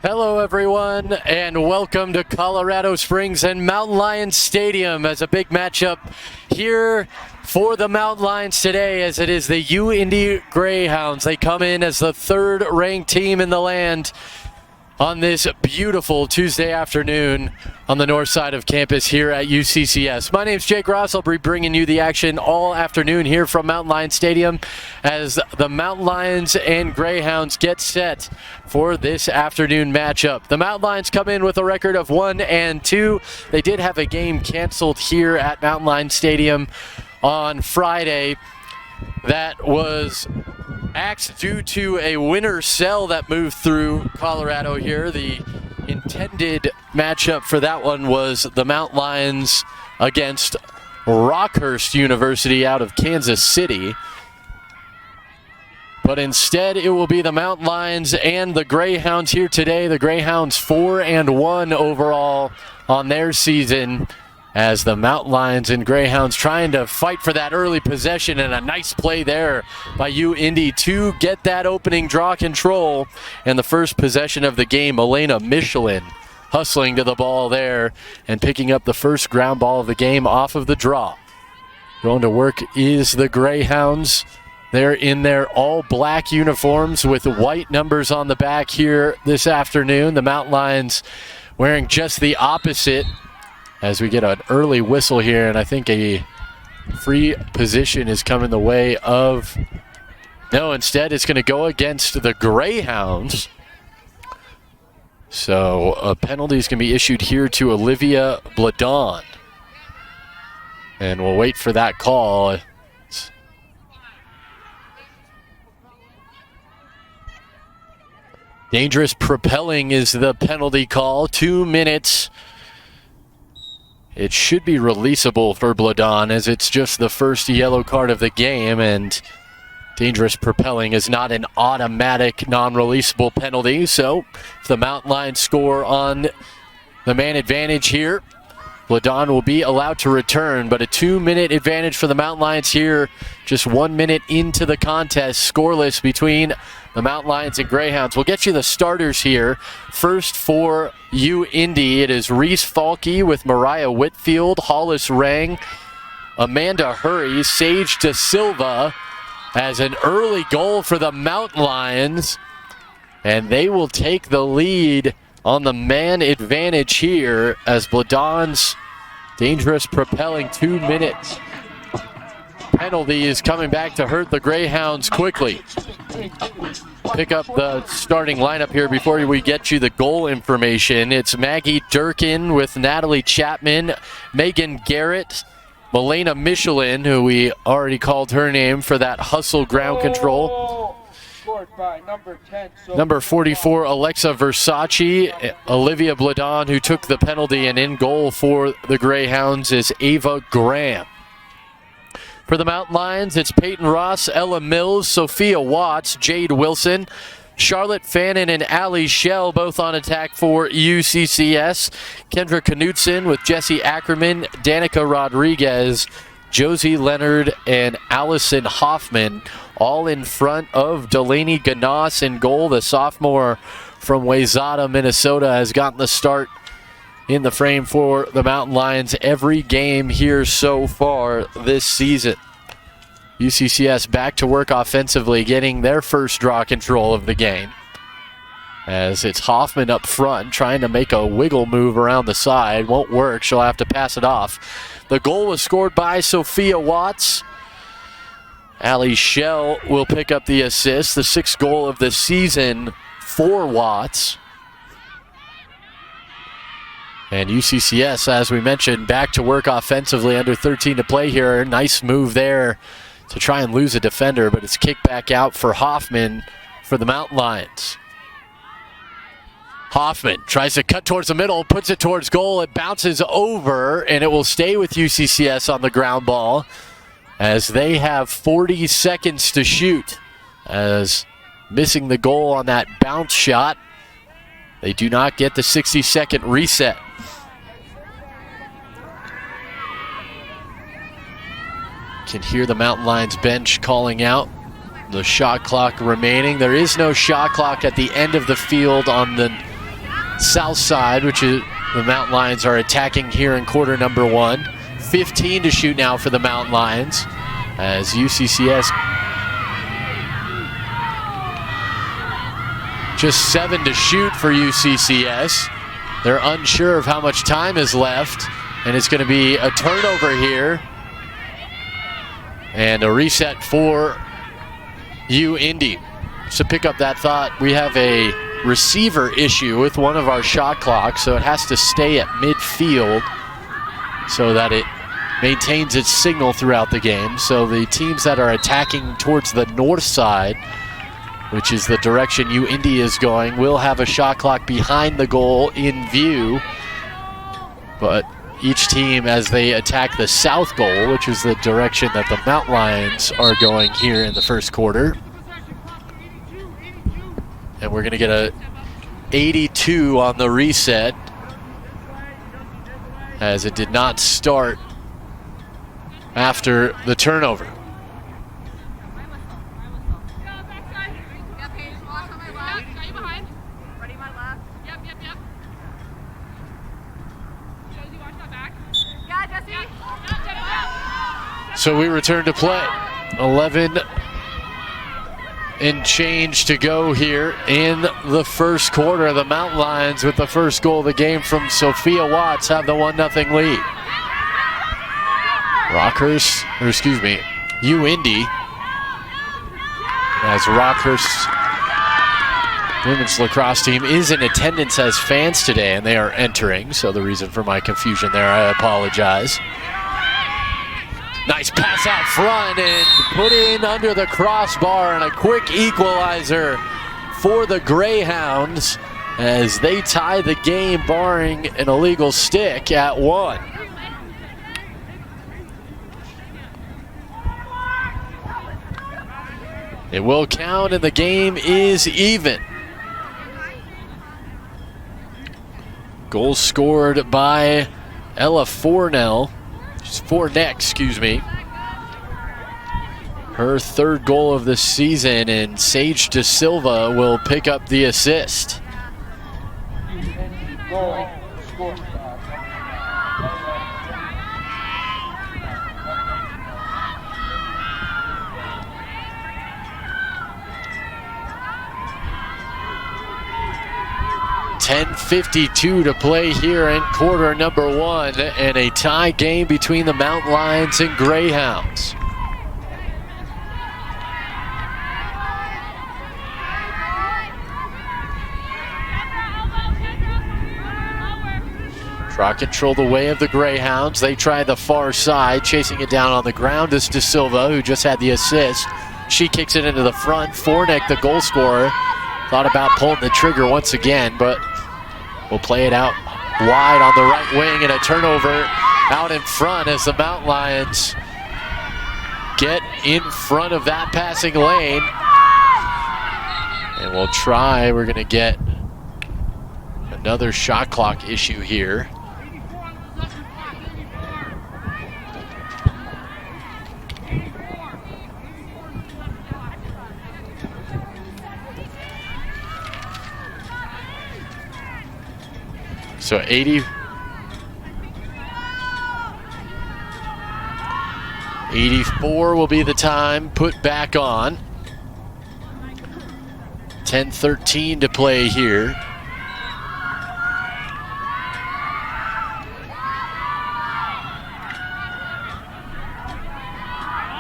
Hello everyone, and welcome to Colorado Springs and Mountain Lions Stadium as a big matchup here for the Mountain Lions today, as it is the UIndy Greyhounds. They come in as the third-ranked team in the land on this beautiful Tuesday afternoon on the north side of campus here at UCCS. My name's Jake Ross. I'll be bringing you the action all afternoon here from Mountain Lions Stadium as the Mountain Lions and Greyhounds get set for this afternoon matchup. The Mountain Lions come in with a record of 1-2. They did have a game canceled here at Mountain Lions Stadium on Friday. That was axed due to a winter cell that moved through Colorado here. The intended matchup for that one was the Mountain Lions against Rockhurst University out of Kansas City. But instead, it will be the Mountain Lions and the Greyhounds here today. The Greyhounds 4-1 overall on their season, as the Mountain Lions and Greyhounds trying to fight for that early possession, and a nice play there by UIndy to get that opening draw control. And the first possession of the game, Elena Michelin hustling to the ball there and picking up the first ground ball of the game off of the draw. Going to work is the Greyhounds. They're in their all-black uniforms with white numbers on the back here this afternoon. The Mountain Lions wearing just the opposite, as we get an early whistle here, and I think a free position is coming the way of... No, instead it's going to go against the Greyhounds. So a penalty is going to be issued here to Olivia Bladon. And we'll wait for that call. Dangerous propelling is the penalty call. 2 minutes. It should be releasable for Bladon, as it's just the first yellow card of the game, and dangerous propelling is not an automatic non-releasable penalty. So if the Mountain Lions score on the man advantage here, Bladon will be allowed to return, but a 2-minute advantage for the Mountain Lions here, just 1 minute into the contest, scoreless between the Mountain Lions and Greyhounds. We'll get you the starters here. First for UIndy, it is Reese Falke with Mariah Whitfield, Hollis Rang, Amanda Hurry, Sage De Silva, as an early goal for the Mountain Lions. And they will take the lead on the man advantage here, as Bladon's dangerous propelling 2 minutes penalty is coming back to hurt the Greyhounds quickly. Pick up the starting lineup here before we get you the goal information. It's Maggie Durkin with Natalie Chapman, Megan Garrett, Elena Michelin, who we already called her name for that hustle ground control. By number 10, number 44, Alexa Versace. Olivia Bladon, who took the penalty, and in goal for the Greyhounds is Ava Graham. For the Mountain Lions, it's Peyton Ross, Ella Mills, Sophia Watts, Jade Wilson, Charlotte Fannin and Allie Schell, both on attack for UCCS. Kendra Knutson with Jesse Ackerman, Danica Rodriguez, Josie Leonard, and Allison Hoffman, all in front of Delaney Ganas in goal. The sophomore from Wayzata, Minnesota, has gotten the start in the frame for the Mountain Lions every game here so far this season. UCCS back to work offensively, getting their first draw control of the game, as it's Hoffman up front trying to make a wiggle move around the side. Won't work. She'll have to pass it off. The goal was scored by Sophia Watts. Allie Schell will pick up the assist, the sixth goal of the season for Watts. And UCCS, as we mentioned, back to work offensively, under 13 to play here. Nice move there to try and lose a defender, but it's kicked back out for Hoffman for the Mountain Lions. Hoffman tries to cut towards the middle, puts it towards goal. It bounces over, and it will stay with UCCS on the ground ball, as they have 40 seconds to shoot, as missing the goal on that bounce shot. They do not get the 60-second reset. Can hear the Mountain Lions bench calling out the shot clock remaining. There is no shot clock at the end of the field on the south side, which is the Mountain Lions are attacking here in quarter number 1. 15 to shoot now for the Mountain Lions as UCCS just 7 to shoot for UCCS. They're unsure of how much time is left, and it's going to be a turnover here and a reset for UIndy. So pick up that thought, we have a receiver issue with one of our shot clocks, so it has to stay at midfield so that it maintains its signal throughout the game. So the teams that are attacking towards the north side, which is the direction UIndy is going, will have a shot clock behind the goal in view. But each team, as they attack the south goal, which is the direction that the Mountain Lions are going here in the first quarter. And we're gonna get a 82 on the reset, as it did not start after the turnover. So we return to play. 11 and change to go here in the first quarter. The Mountain Lions, with the first goal of the game from Sophia Watts, have the 1-0 lead. UIndy, as Rockhurst's women's lacrosse team is in attendance as fans today, and they are entering, so the reason for my confusion there, I apologize. Nice pass out front and put in under the crossbar, and a quick equalizer for the Greyhounds as they tie the game, barring an illegal stick, at 1. It will count, and the game is even. Goal scored by Ella Forneck, excuse me. Her third goal of the season, and Sage De Silva will pick up the assist. Goal scored by 10:52 to play here in quarter number 1, and a tie game between the Mountain Lions and Greyhounds. Draw control the way of the Greyhounds. They try the far side, chasing it down on the ground is De Silva, who just had the assist. She kicks it into the front. Forneck, the goal scorer, thought about pulling the trigger once again, but will play it out wide on the right wing, and a turnover out in front as the Mountain Lions get in front of that passing lane. And we'll try, we're gonna get another shot clock issue here. So 84 will be the time put back on. 10:13 to play here.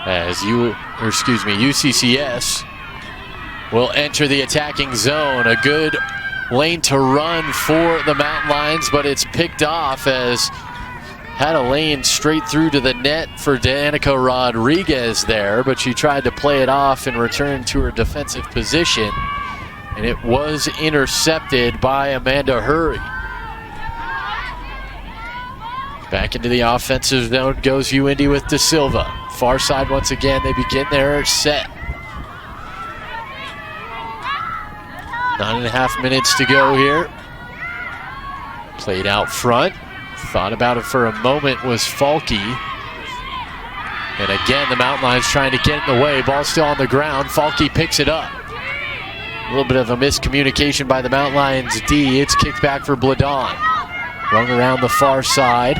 As UCCS will enter the attacking zone. A good lane to run for the Mountain Lions, but it's picked off, as had a lane straight through to the net for Danica Rodriguez there, but she tried to play it off and return to her defensive position, and it was intercepted by Amanda Hurry. Back into the offensive zone goes UIndy with De Silva. Far side once again, they begin their set. 9.5 minutes to go here. Played out front. Thought about it for a moment was Falke. And again, the Mountain Lions trying to get in the way. Ball still on the ground. Falke picks it up. A little bit of a miscommunication by the Mountain Lions D. It's kicked back for Bladon. Run around the far side.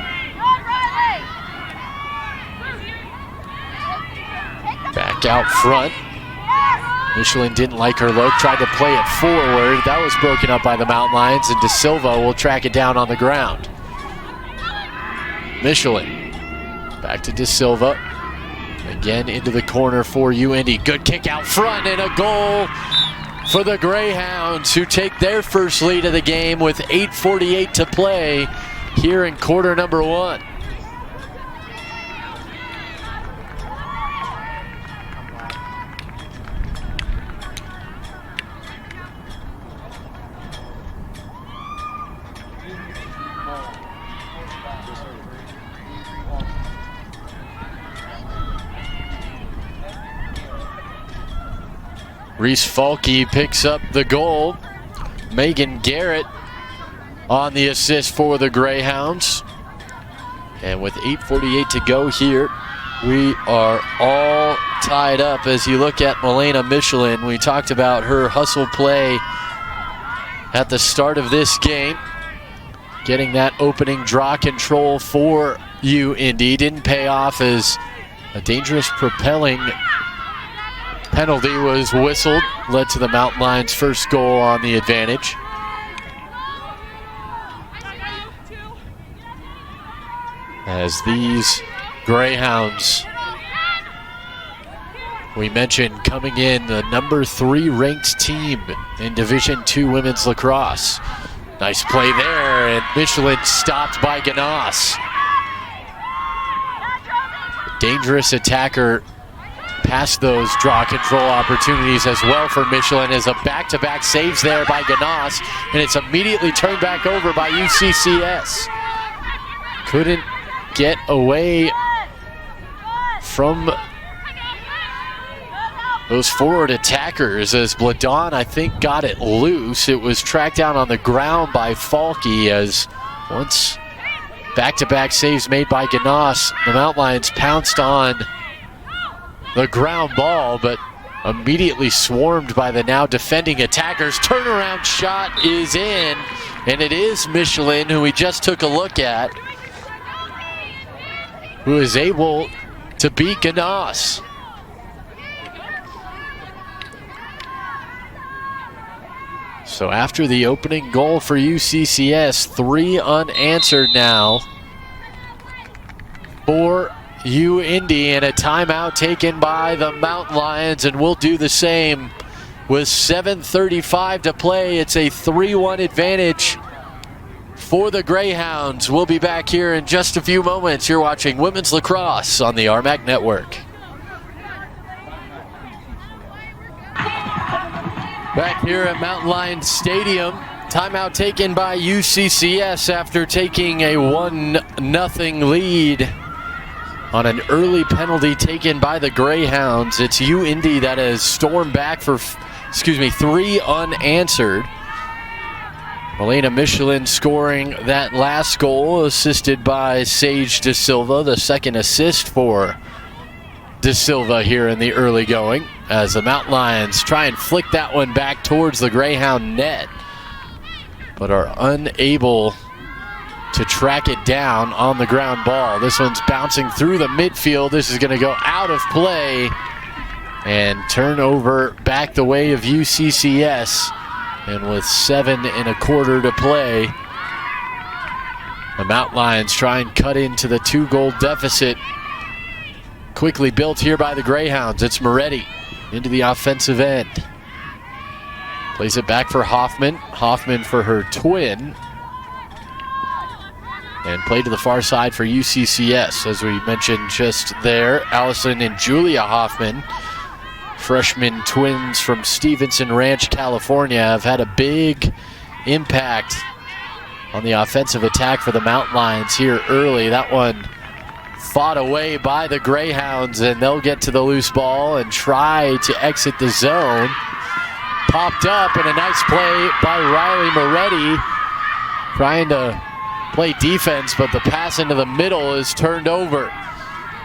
Back out front. Michelin didn't like her look, tried to play it forward. That was broken up by the Mountain Lions, and De Silva will track it down on the ground. Michelin, back to De Silva. Again into the corner for UIndy. Good kick out front and a goal for the Greyhounds, who take their first lead of the game with 8:48 to play here in quarter number 1. Reese Falke picks up the goal. Megan Garrett on the assist for the Greyhounds. And with 8:48 to go here, we are all tied up. As you look at Milena Michelin, we talked about her hustle play at the start of this game. Getting that opening draw control for UIndy didn't pay off as a dangerous propelling penalty was whistled, led to the Mountain Lions' first goal on the advantage. As these Greyhounds, we mentioned coming in the number 3 ranked team in Division II women's lacrosse. Nice play there, and Michelin stopped by Ganas. Dangerous attacker past those draw control opportunities as well for Michelin, as a back-to-back saves there by Ganas, and it's immediately turned back over by UCCS. Couldn't get away from those forward attackers as Bladon, I think, got it loose. It was tracked down on the ground by Falke, as once back-to-back saves made by Ganas, the Mountain Lions pounced on the ground ball, but immediately swarmed by the now defending attackers. Turnaround shot is in, and it is Michelin, who we just took a look at, who is able to beat Ganas. So after the opening goal for UCCS, 3 unanswered now for UIndy, and a timeout taken by the Mountain Lions, and we'll do the same with 7:35 to play. It's a 3-1 advantage for the Greyhounds. We'll be back here in just a few moments. You're watching Women's Lacrosse on the RMAC Network. Back here at Mountain Lions Stadium, timeout taken by UCCS after taking a 1-0 lead on an early penalty taken by the Greyhounds. It's UIndy that has stormed back for, 3 unanswered. Milena Michelin scoring that last goal, assisted by Sage De Silva, the second assist for De Silva here in the early going, as the Mountain Lions try and flick that one back towards the Greyhound net, but are unable to track it down on the ground ball. This one's bouncing through the midfield. This is going to go out of play and turn over back the way of UCCS. And with 7 1/4 to play, the Mountain Lions try and cut into the 2-goal deficit. Quickly built here by the Greyhounds. It's Moretti into the offensive end. Plays it back for Hoffman. Hoffman for her twin. And play to the far side for UCCS. As we mentioned just there, Allison and Julia Hoffman, freshman twins from Stevenson Ranch, California, have had a big impact on the offensive attack for the Mountain Lions here early. That one fought away by the Greyhounds, and they'll get to the loose ball and try to exit the zone. Popped up, and a nice play by Riley Moretti, trying to play defense, but the pass into the middle is turned over.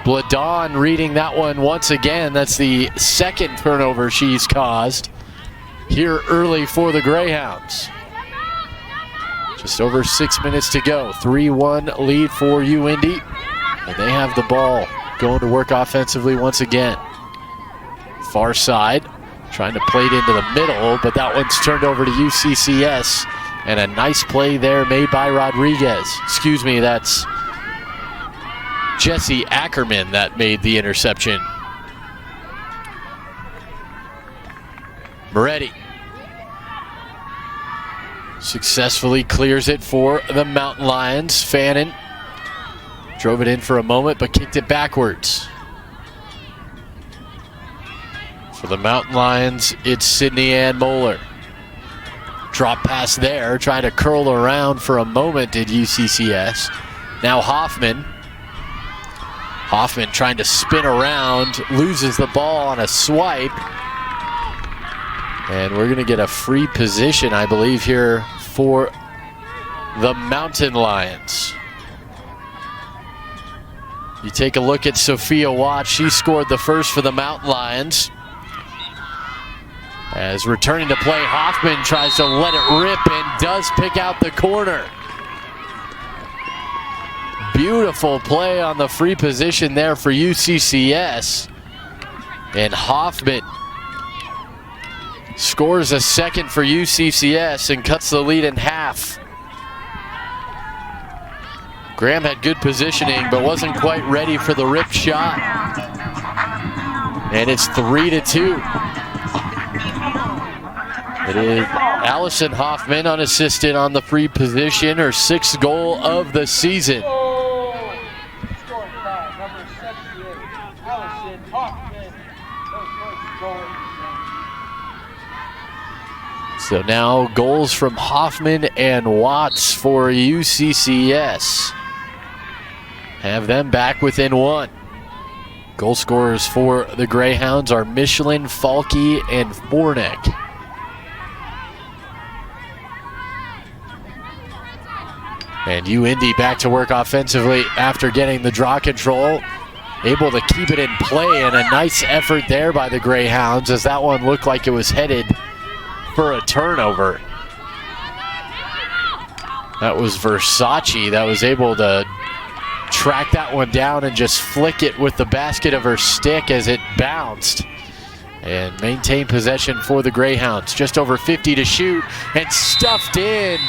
Bladon reading that one once again. That's the second turnover she's caused here early for the Greyhounds. Just over 6 minutes to go. 3-1 lead for UIndy. And they have the ball going to work offensively once again. Far side, trying to play it into the middle, but that one's turned over to UCCS. And a nice play there made by Rodriguez. Excuse me, that's Jesse Ackerman that made the interception. Moretti successfully clears it for the Mountain Lions. Fannin drove it in for a moment, but kicked it backwards. For the Mountain Lions, it's Sydney Ann Moeller. Drop pass there, trying to curl around for a moment did UCCS. Now Hoffman. Hoffman trying to spin around, loses the ball on a swipe. And we're gonna get a free position, I believe, here for the Mountain Lions. You take a look at Sophia Watts. She scored the first for the Mountain Lions. As returning to play, Hoffman tries to let it rip and does pick out the corner. Beautiful play on the free position there for UCCS. And Hoffman scores a second for UCCS and cuts the lead in half. Graham had good positioning, but wasn't quite ready for the rip shot. And it's 3-2. It is Allison Hoffman unassisted on the free position, her 6th goal of the season. Scored by number 78, Allison Hoffman. So now goals from Hoffman and Watts for UCCS. Have them back within 1. Goal scorers for the Greyhounds are Michelin, Falke, and Fornick. And UIndy back to work offensively after getting the draw control. Able to keep it in play, and a nice effort there by the Greyhounds as that one looked like it was headed for a turnover. That was Versace that was able to track that one down and just flick it with the basket of her stick as it bounced. And maintain possession for the Greyhounds. Just over 50 to shoot and stuffed in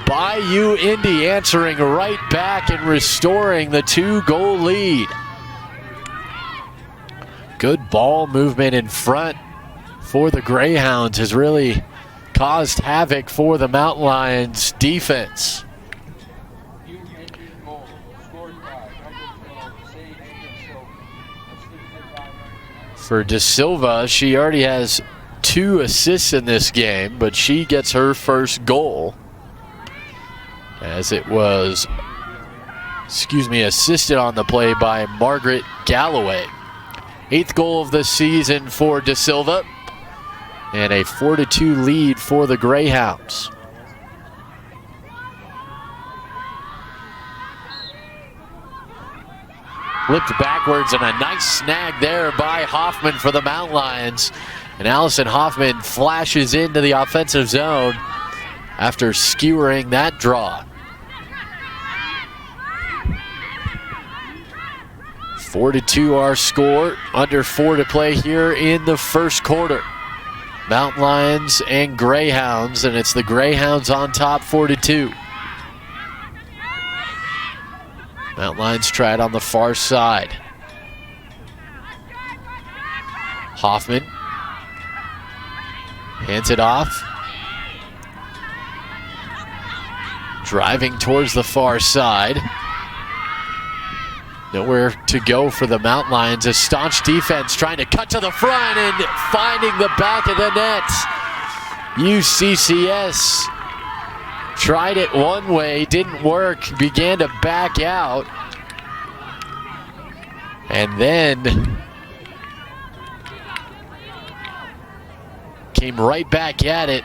by UIndy, answering right back and restoring the 2-goal lead. Good ball movement in front for the Greyhounds has really caused havoc for the Mountain Lions defense. For De Silva, she already has 2 assists in this game, but she gets her first goal, as it was, assisted on the play by Margaret Galloway. 8th goal of the season for De Silva, and a 4-2 lead for the Greyhounds. Flipped backwards and a nice snag there by Hoffman for the Mountain Lions. And Allison Hoffman flashes into the offensive zone after skewering that draw. 4-2 our score, under 4 to play here in the first quarter. Mountain Lions and Greyhounds, and it's the Greyhounds on top 4-2. Mountain Lions try it on the far side. Hoffman hands it off. Driving towards the far side. Nowhere to go for the Mountain Lions. A staunch defense trying to cut to the front and finding the back of the net. UCCS tried it one way, didn't work, began to back out. And then came right back at it.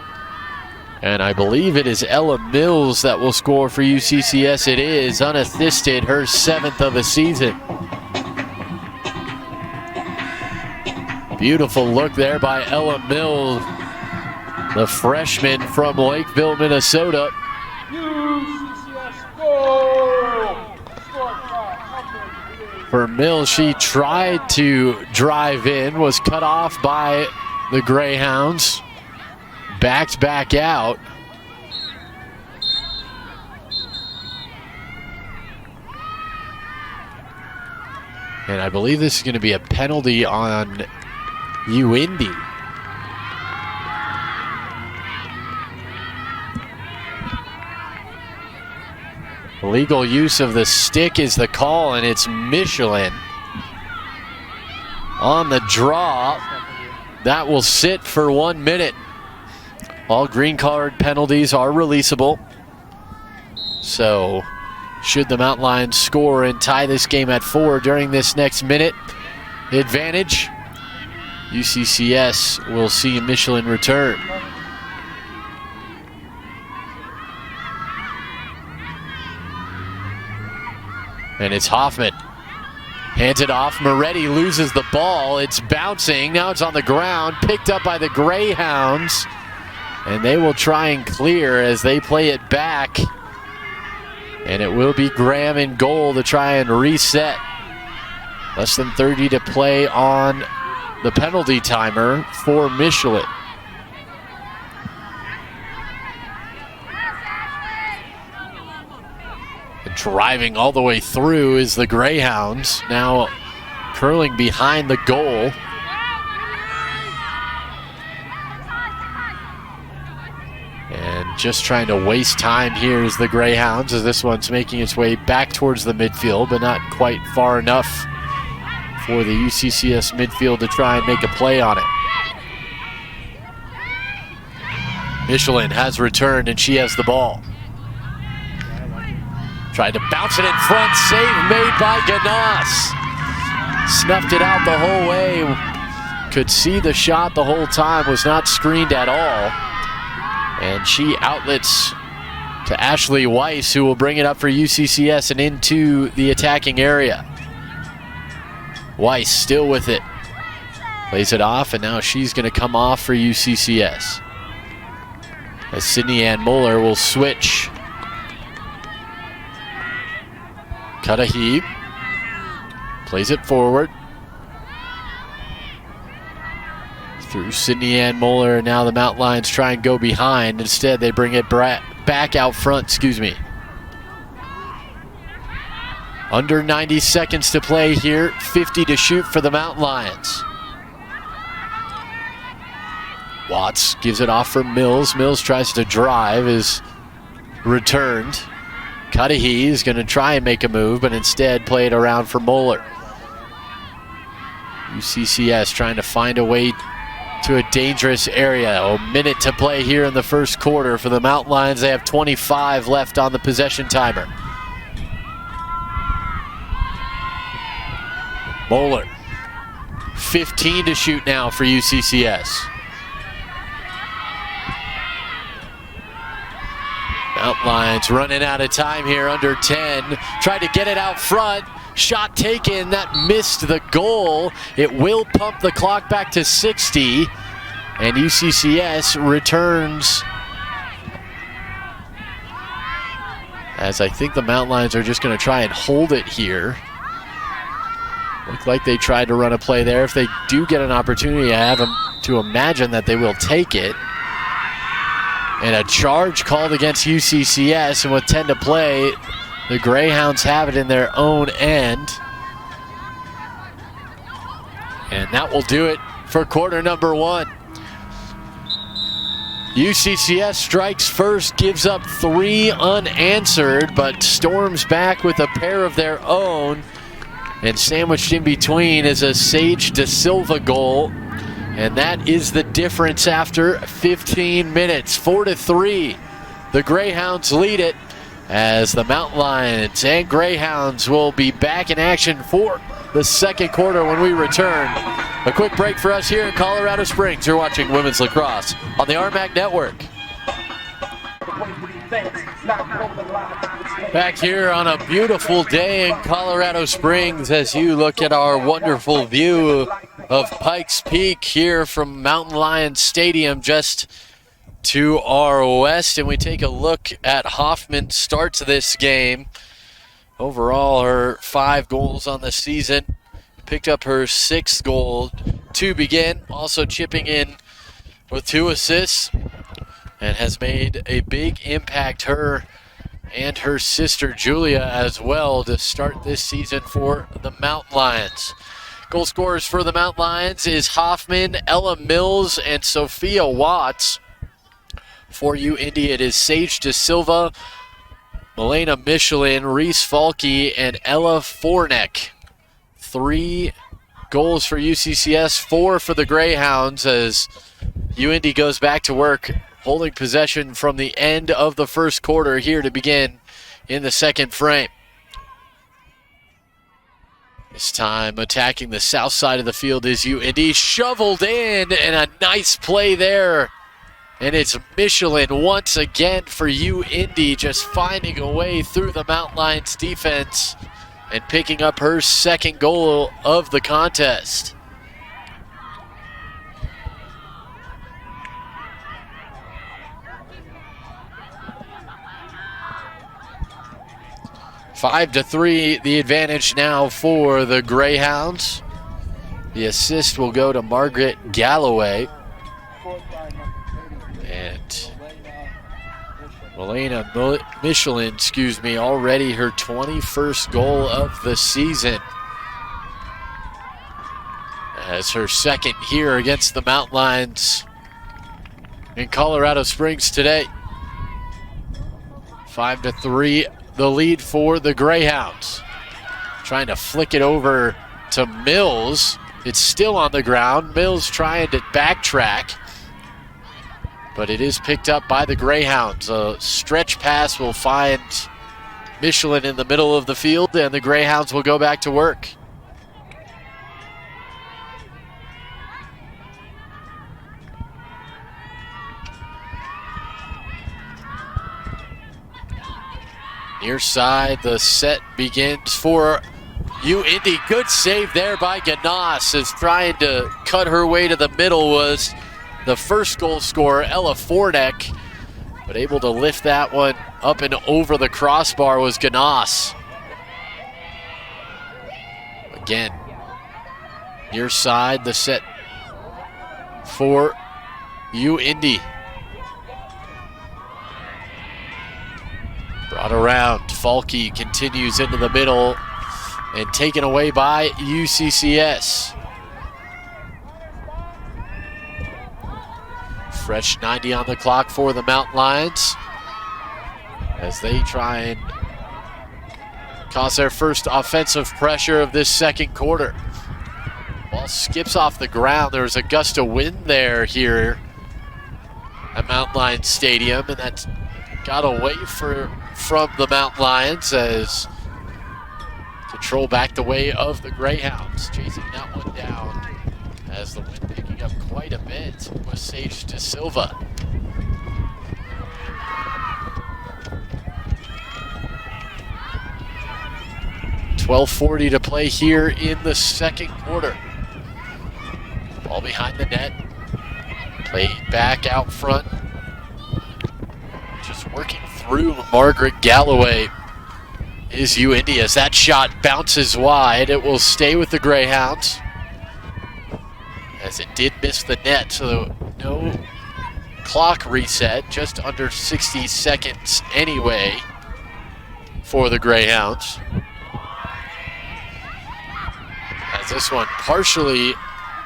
And I believe it is Ella Mills that will score for UCCS. It is, unassisted, her 7th of the season. Beautiful look there by Ella Mills the freshman from Lakeville, Minnesota. UCCS goal. Score five, number 3. For Mills, she tried to drive in, was cut off by the Greyhounds, backed back out. And I believe this is going to be a penalty on UIndy. Illegal use of the stick is the call, and it's Michelin on the draw. That will sit for 1 minute. All green card penalties are releasable. So should the Mountain Lions score and tie this game at 4 during this next minute advantage, UCCS will see Michelin return. And it's Hoffman. Hands it off. Moretti loses the ball. It's bouncing. Now it's on the ground. Picked up by the Greyhounds. And they will try and clear as they play it back. And it will be Graham in goal to try and reset. Less than 30 to play on the penalty timer for Michelin. Driving all the way through is the Greyhounds, now curling behind the goal. And just trying to waste time here is the Greyhounds, as this one's making its way back towards the midfield, but not quite far enough for the UCCS midfield to try and make a play on it. Michelin has returned and she has the ball. Tried to bounce it in front, save made by Ganas. Snuffed it out the whole way. Could see the shot the whole time, was not screened at all. And she outlets to Ashley Weiss, who will bring it up for UCCS and into the attacking area. Weiss still with it. Plays it off, and now she's going to come off for UCCS. As Sydney Ann Muller will switch. Cudahy plays it forward. Through Sydney Ann Muller, and now the Mountain Lions try and go behind. Instead, they bring it back out front, Under 90 seconds to play here, 50 to shoot for the Mountain Lions. Watts gives it off for Mills. Mills tries to drive, is returned. Cudahy is going to try and make a move, but instead play it around for Muller. UCCS trying to find a way to a dangerous area. A minute to play here in the first quarter for the Mountain Lions. They have 25 left on the possession timer. Muller, 15 to shoot now for UCCS. Mountain Lions running out of time here, under 10. Tried to get it out front. Shot taken, that missed the goal. It will pump the clock back to 60. And UCCS returns. As I think the Mountain Lions are just going to try and hold it here. Look like they tried to run a play there. If they do get an opportunity, I have to imagine that they will take it. And a charge called against UCCS, and with 10 to play, the Greyhounds have it in their own end. And that will do it for quarter number 1. UCCS strikes first, gives up 3 unanswered, but storms back with a pair of their own. And sandwiched in between is a Sage De Silva goal. And that is the difference after 15 minutes. 4-3. The Greyhounds lead it, as the Mountain Lions and Greyhounds will be back in action for the second quarter when we return. A quick break for us here in Colorado Springs. You're watching Women's Lacrosse on the RMAC Network. Back here on a beautiful day in Colorado Springs as you look at our wonderful view of Pikes Peak here from Mountain Lions Stadium, just to our west, and we take a look at Hoffman's start to this game. Overall, her 5 goals on the season. Picked up her 6th goal to begin, also chipping in with 2 assists, and has made a big impact, her and her sister Julia as well, to start this season for the Mountain Lions. Goal scorers for the Mountain Lions is Hoffman, Ella Mills, and Sophia Watts. For UIndy, it is Sage De Silva, Milena Michelin, Reese Falke, and Ella Fornek. 3 goals for UCCS, 4 for the Greyhounds, as UIndy goes back to work, holding possession from the end of the first quarter here to begin in the second frame. This time attacking the south side of the field is UIndy, shoveled in, and a nice play there. And it's Michelin once again for UIndy, just finding a way through the Mountain Lions defense and picking up her 2nd goal of the contest. Five to 3, the advantage now for the Greyhounds. The assist will go to Margaret Galloway. And Milena Michelin, already her 21st goal of the season. As her 2nd here against the Mountain Lions in Colorado Springs today. 5 to 3, the lead for the Greyhounds. Trying to flick it over to Mills. It's still on the ground. Mills trying to backtrack, but it is picked up by the Greyhounds. A stretch pass will find Michelin in the middle of the field, and the Greyhounds will go back to work. Near side, the set begins for UIndy. Good save there by Ganas, as trying to cut her way to the middle was the first goal scorer, Ella Fornek, but able to lift that one up and over the crossbar was Ganas. Again, near side, the set for UIndy. Brought around, Falke continues into the middle and taken away by UCCS. Fresh 90 on the clock for the Mountain Lions as they try and cause their first offensive pressure of this second quarter. Ball skips off the ground. There was a gust of wind there here at Mountain Lions Stadium, and that's got away from the Mountain Lions as control back the way of the Greyhounds, chasing that one down as the wind picking up quite a bit with Sage De Silva. .12:40 to play here in the second quarter. Ball behind the net, played back out front. Just working through Margaret Galloway is UIndy as that shot bounces wide. It will stay with the Greyhounds, as it did miss the net, so no clock reset, just under 60 seconds anyway for the Greyhounds. As this one partially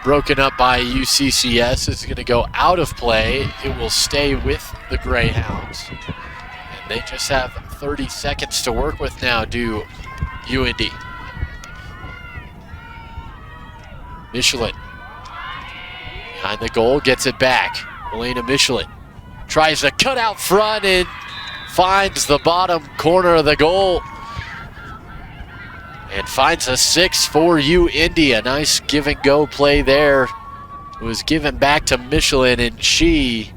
broken up by UCCS is going to go out of play. It will stay with the Greyhounds. And they just have 30 seconds to work with now, do UIndy. Michelin behind the goal, gets it back. Milena Michelin tries to cut out front and finds the bottom corner of the goal. And finds a 6 for UIndy. A nice give and go play there. It was given back to Michelin, and she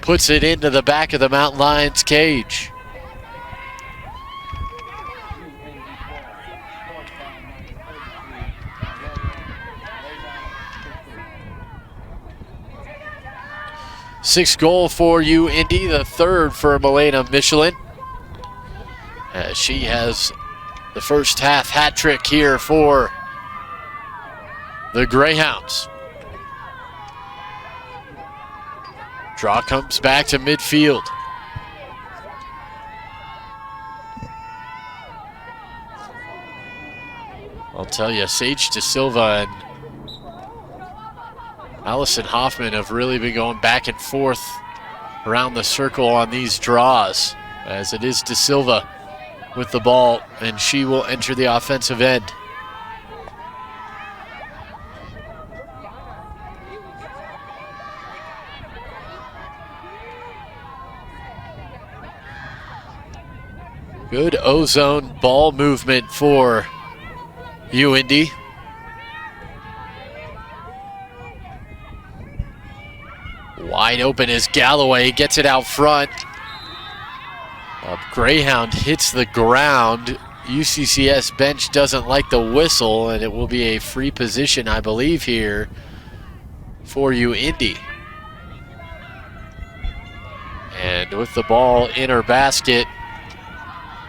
puts it into the back of the Mountain Lions cage. Sixth goal for UIndy, the third for Milena Michelin. As she has the first half hat trick here for the Greyhounds. Draw comes back to midfield. I'll tell you, Sage De Silva and Allison Hoffman have really been going back and forth around the circle on these draws, as it is De Silva with the ball, and she will enter the offensive end. Good O-zone ball movement for UIndy. Wide open is Galloway, gets it out front. Greyhound hits the ground. UCCS bench doesn't like the whistle, and it will be a free position, I believe, here for UIndy. And with the ball in her basket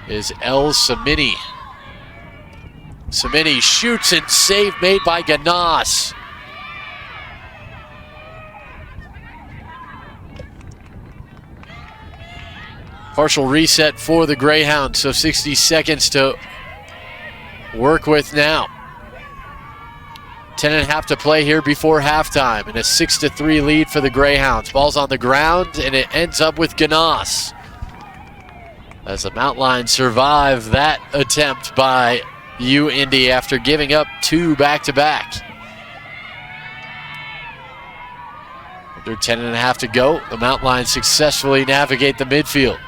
is El Samini. Samini shoots, and save made by Ganas. Partial reset for the Greyhounds, so 60 seconds to work with now. 10.5 to play here before halftime, and a 6-3 lead for the Greyhounds. Ball's on the ground, and it ends up with Ganas, as the Mountain Lions survive that attempt by UIndy after giving up 2 back-to-back. Under 10.5 to go, the Mountain Lions successfully navigate the midfield.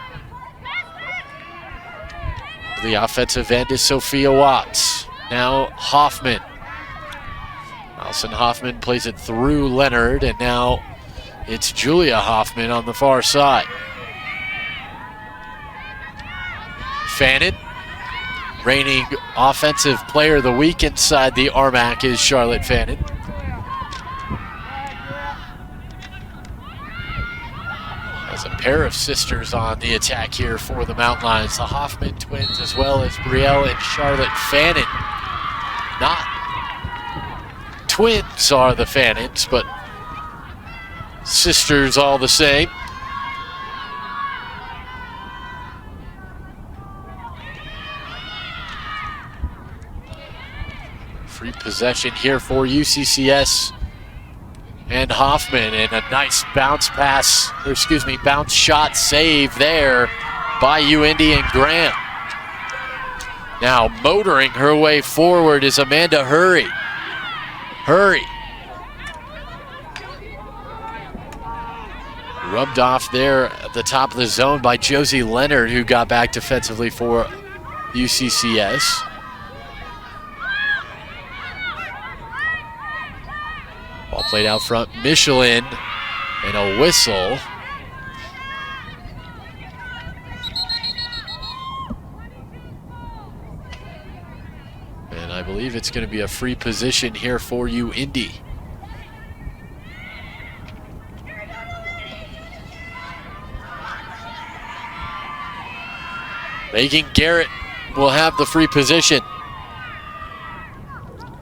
The offensive end is Sophia Watts. Now Hoffman. Allison Hoffman plays it through Leonard, and now it's Julia Hoffman on the far side. Fannin, reigning offensive player of the week inside the RMAC, is Charlotte Fannin. As a pair of sisters on the attack here for the Mountain Lions, the Hoffman twins, as well as Brielle and Charlotte Fannin. Not twins are the Fannins, but sisters all the same. Free possession here for UCCS and Hoffman, and a nice bounce shot save there by UIndy and Graham. Now motoring her way forward is Amanda Hurry. Rubbed off there at the top of the zone by Josie Leonard, who got back defensively for UCCS. Ball played out front, Michelin, and a whistle. And I believe it's going to be a free position here for UIndy. Megan Garrett will have the free position.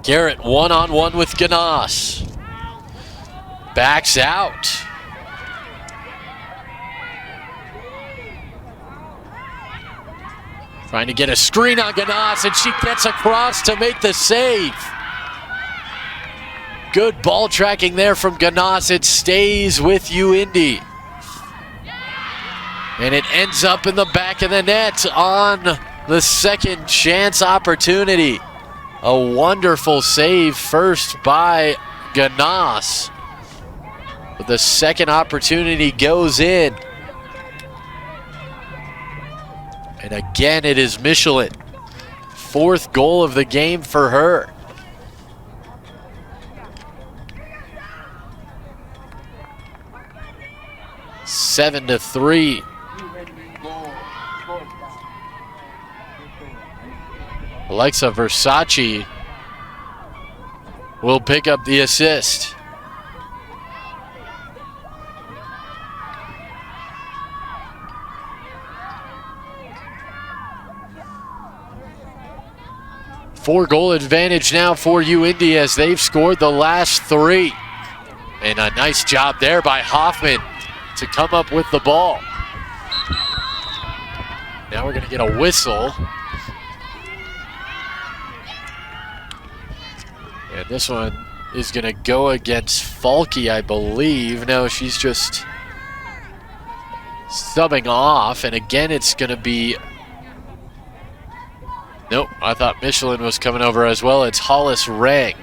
Garrett one-on-one with Ganas. Backs out. Trying to get a screen on Ganas, and she gets across to make the save. Good ball tracking there from Ganas. It stays with UIndy. And it ends up in the back of the net on the second chance opportunity. A wonderful save first by Ganas. But the second opportunity goes in. And again, it is Michelin. Fourth goal of the game for her. Seven to 3. Alexa Versace will pick up the assist. 4-goal advantage now for UIndy as they've scored the last 3. And a nice job there by Hoffman to come up with the ball. Now we're going to get a whistle. And this one is going to go against Falke, I believe. No, she's just subbing off. And again, it's going to be... Nope, I thought Michelin was coming over as well. It's Hollis Rang.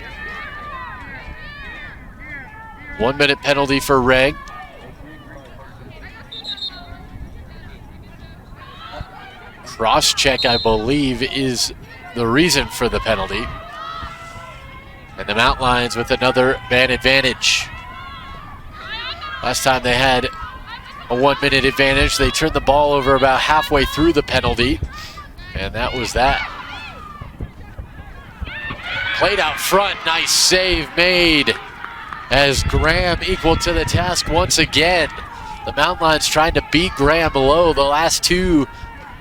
1-minute penalty for Rang. Cross check, I believe, is the reason for the penalty. And the Mountain Lions with another man advantage. Last time they had a 1-minute advantage, they turned the ball over about halfway through the penalty. And that was that. Played out front, nice save made as Graham equal to the task once again. The Mountain Lions trying to beat Graham low the last 2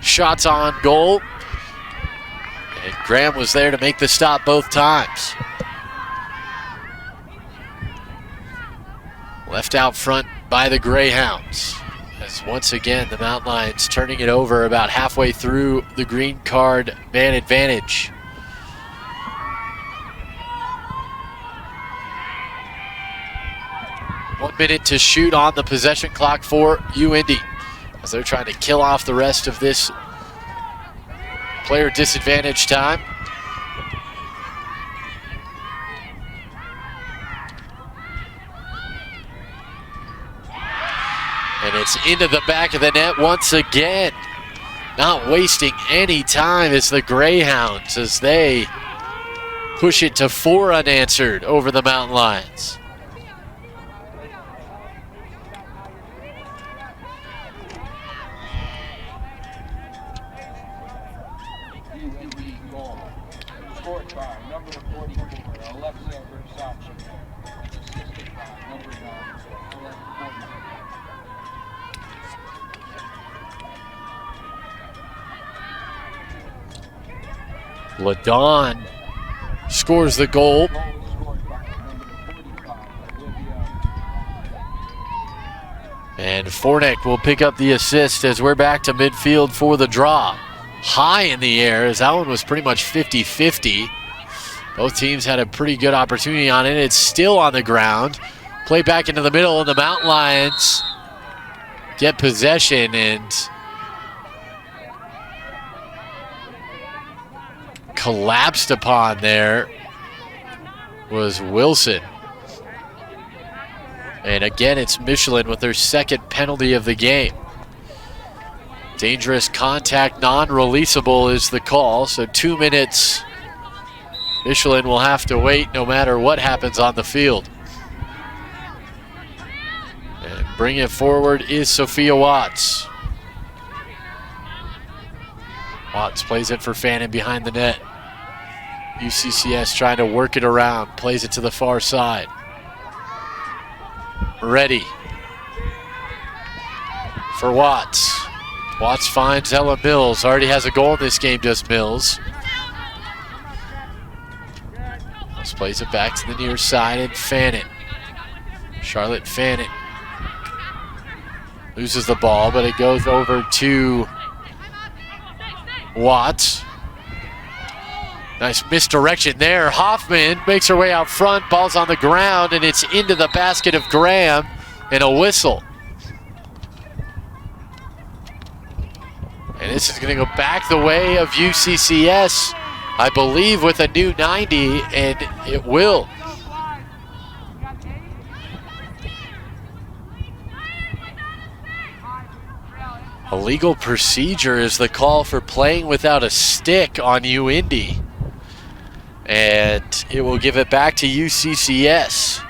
shots on goal. And Graham was there to make the stop both times. Left out front by the Greyhounds. As once again, the Mountain Lions turning it over about halfway through the green card man advantage. One minute to shoot on the possession clock for UIndy as they're trying to kill off the rest of this player disadvantage time. And it's into the back of the net once again. Not wasting any time as the Greyhounds as they push it to 4 unanswered over the Mountain Lions. Scored by number 44, Alexia Versace. Assisted by number 9, Ladon scores the goal. And Fornek will pick up the assist as we're back to midfield for the draw. High in the air as that one was pretty much 50-50. Both teams had a pretty good opportunity on it. It's still on the ground. Play back into the middle and the Mountain Lions get possession, and collapsed upon there was Wilson. And again, it's Michelin with their 2nd penalty of the game. Dangerous contact, non-releasable is the call, so 2 minutes. Michelin will have to wait no matter what happens on the field. And bringing it forward is Sophia Watts. Watts plays it for Fannin behind the net. UCCS trying to work it around, plays it to the far side. Ready for Watts. Watts finds Ella Mills. Already has a goal in this game, does Mills. Mills plays it back to the near side and Fannin. Charlotte Fannin loses the ball, but it goes over to Watts. Nice misdirection there. Hoffman makes her way out front. Ball's on the ground, and it's into the basket of Graham, and a whistle. And this is going to go back the way of UCCS, I believe, with a new 90, and it will. Illegal procedure is the call for playing without a stick on UIndy. And it will give it back to UCCS.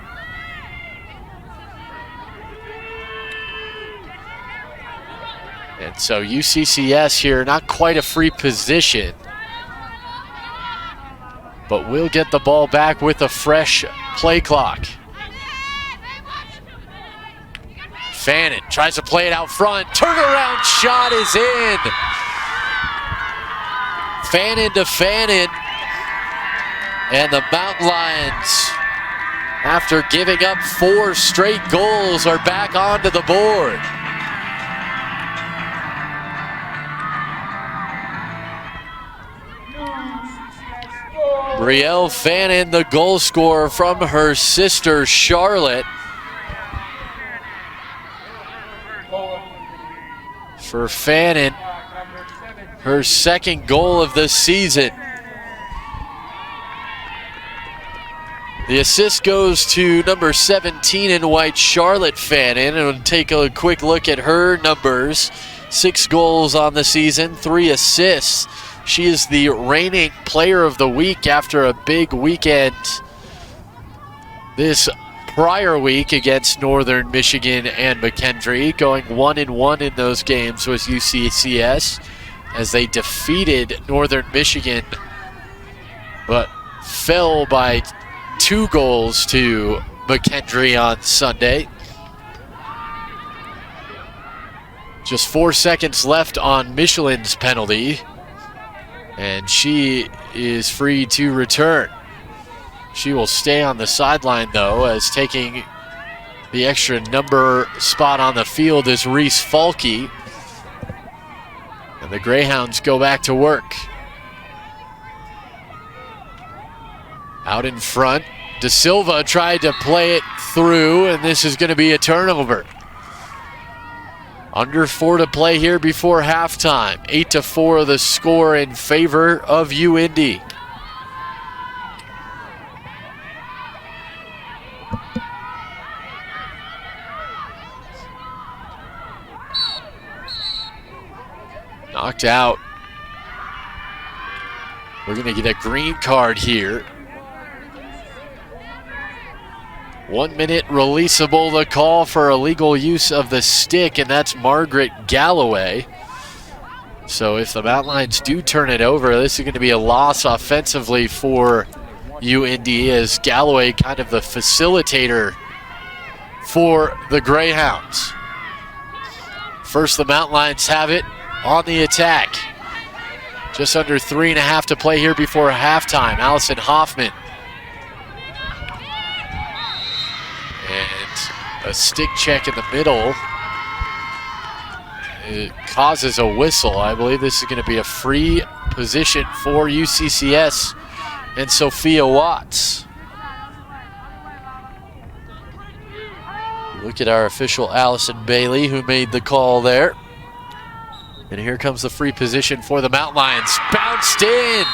And so UCCS here, not quite a free position, but we'll get the ball back with a fresh play clock. Fannin tries to play it out front. Turnaround shot is in. Fannin to Fannin. And the Mountain Lions, after giving up 4 straight goals, are back onto the board. Brielle Fannin, the goal scorer from her sister Charlotte. For Fannin, her second goal of the season. The assist goes to number 17 in white, Charlotte Fannin, and we'll take a quick look at her numbers. 6 goals on the season, 3 assists. She is the reigning player of the week after a big weekend this prior week against Northern Michigan and McKendree, going 1-1 in those games with UCCS as they defeated Northern Michigan, but fell by 2 goals to McKendree on Sunday. Just 4 seconds left on Michelin's penalty, and she is free to return. She will stay on the sideline, though, as taking the extra number spot on the field is Reese Falke. And the Greyhounds go back to work. Out in front, De Silva tried to play it through, and this is going to be a turnover. Under 4 to play here before halftime. 8-4 the score in favor of UIndy. Knocked out. We're going to get a green card here. 1 minute releasable, the call for illegal use of the stick, and that's Margaret Galloway. So if the Mountain Lions do turn it over, this is going to be a loss offensively for UIndy, as Galloway kind of the facilitator for the Greyhounds. First, the Mountain Lions have it on the attack. Just under 3.5 to play here before halftime. Allison Hoffman. And a stick check in the middle. It causes a whistle. I believe this is going to be a free position for UCCS and Sophia Watts. Look at our official Allison Bailey, who made the call there. And here comes the free position for the Mountain Lions. Bounced in.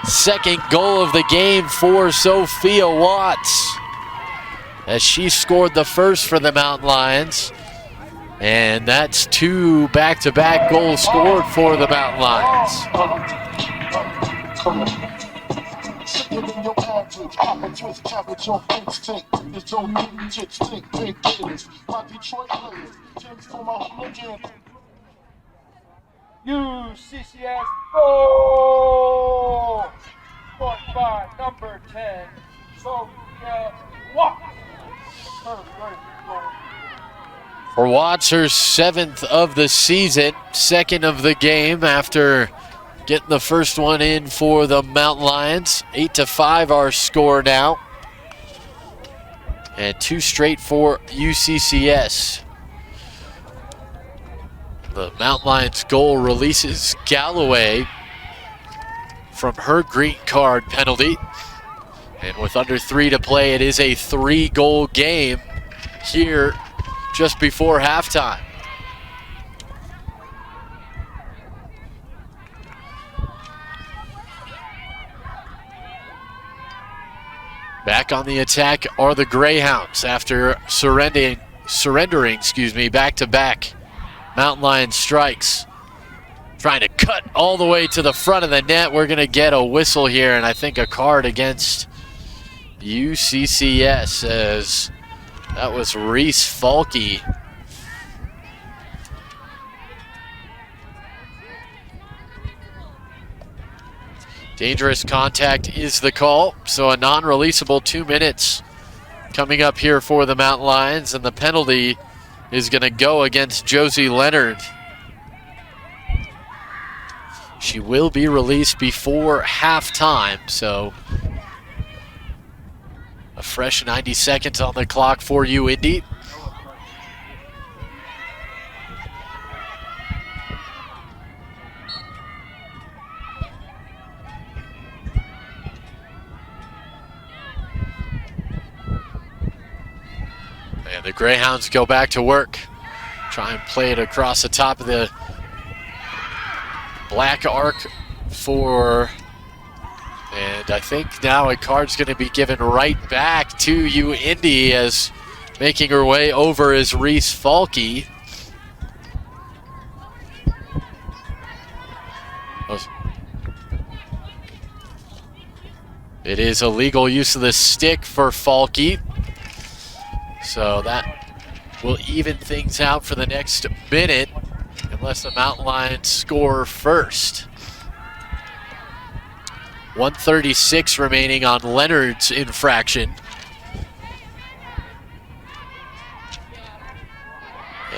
Second goal of the game for Sophia Watts, as she scored the first for the Mountain Lions. And that's 2 back-to-back goals scored for the Mountain Lions. UCCS goal! Scored by number 10, Sophia Watts. For Watts, her 7th of the season, 2nd of the game after getting the first one in for the Mountain Lions. 8-5 our score now. And 2 straight for UCCS. The Mountain Lions goal releases Galloway from her green card penalty. And with under 3 to play, it is a 3-goal game here just before halftime. Back on the attack are the Greyhounds after surrendering back-to-back Mountain Lions strikes. Trying to cut all the way to the front of the net. We're going to get a whistle here, and I think a card against UCCS, as that was Reese Falke. Dangerous contact is the call, so a non-releasable 2 minutes coming up here for the Mountain Lions, and the penalty is going to go against Josie Leonard. She will be released before halftime, so a fresh 90 seconds on the clock for UIndy. And the Greyhounds go back to work. Try and play it across the top of the black arc for, and I think now a card's going to be given right back to UIndy, as making her way over is Reese Falke. It is illegal use of the stick for Falke, so that will even things out for the next minute, unless the Mountain Lions score first. 1:36 remaining on Leonard's infraction.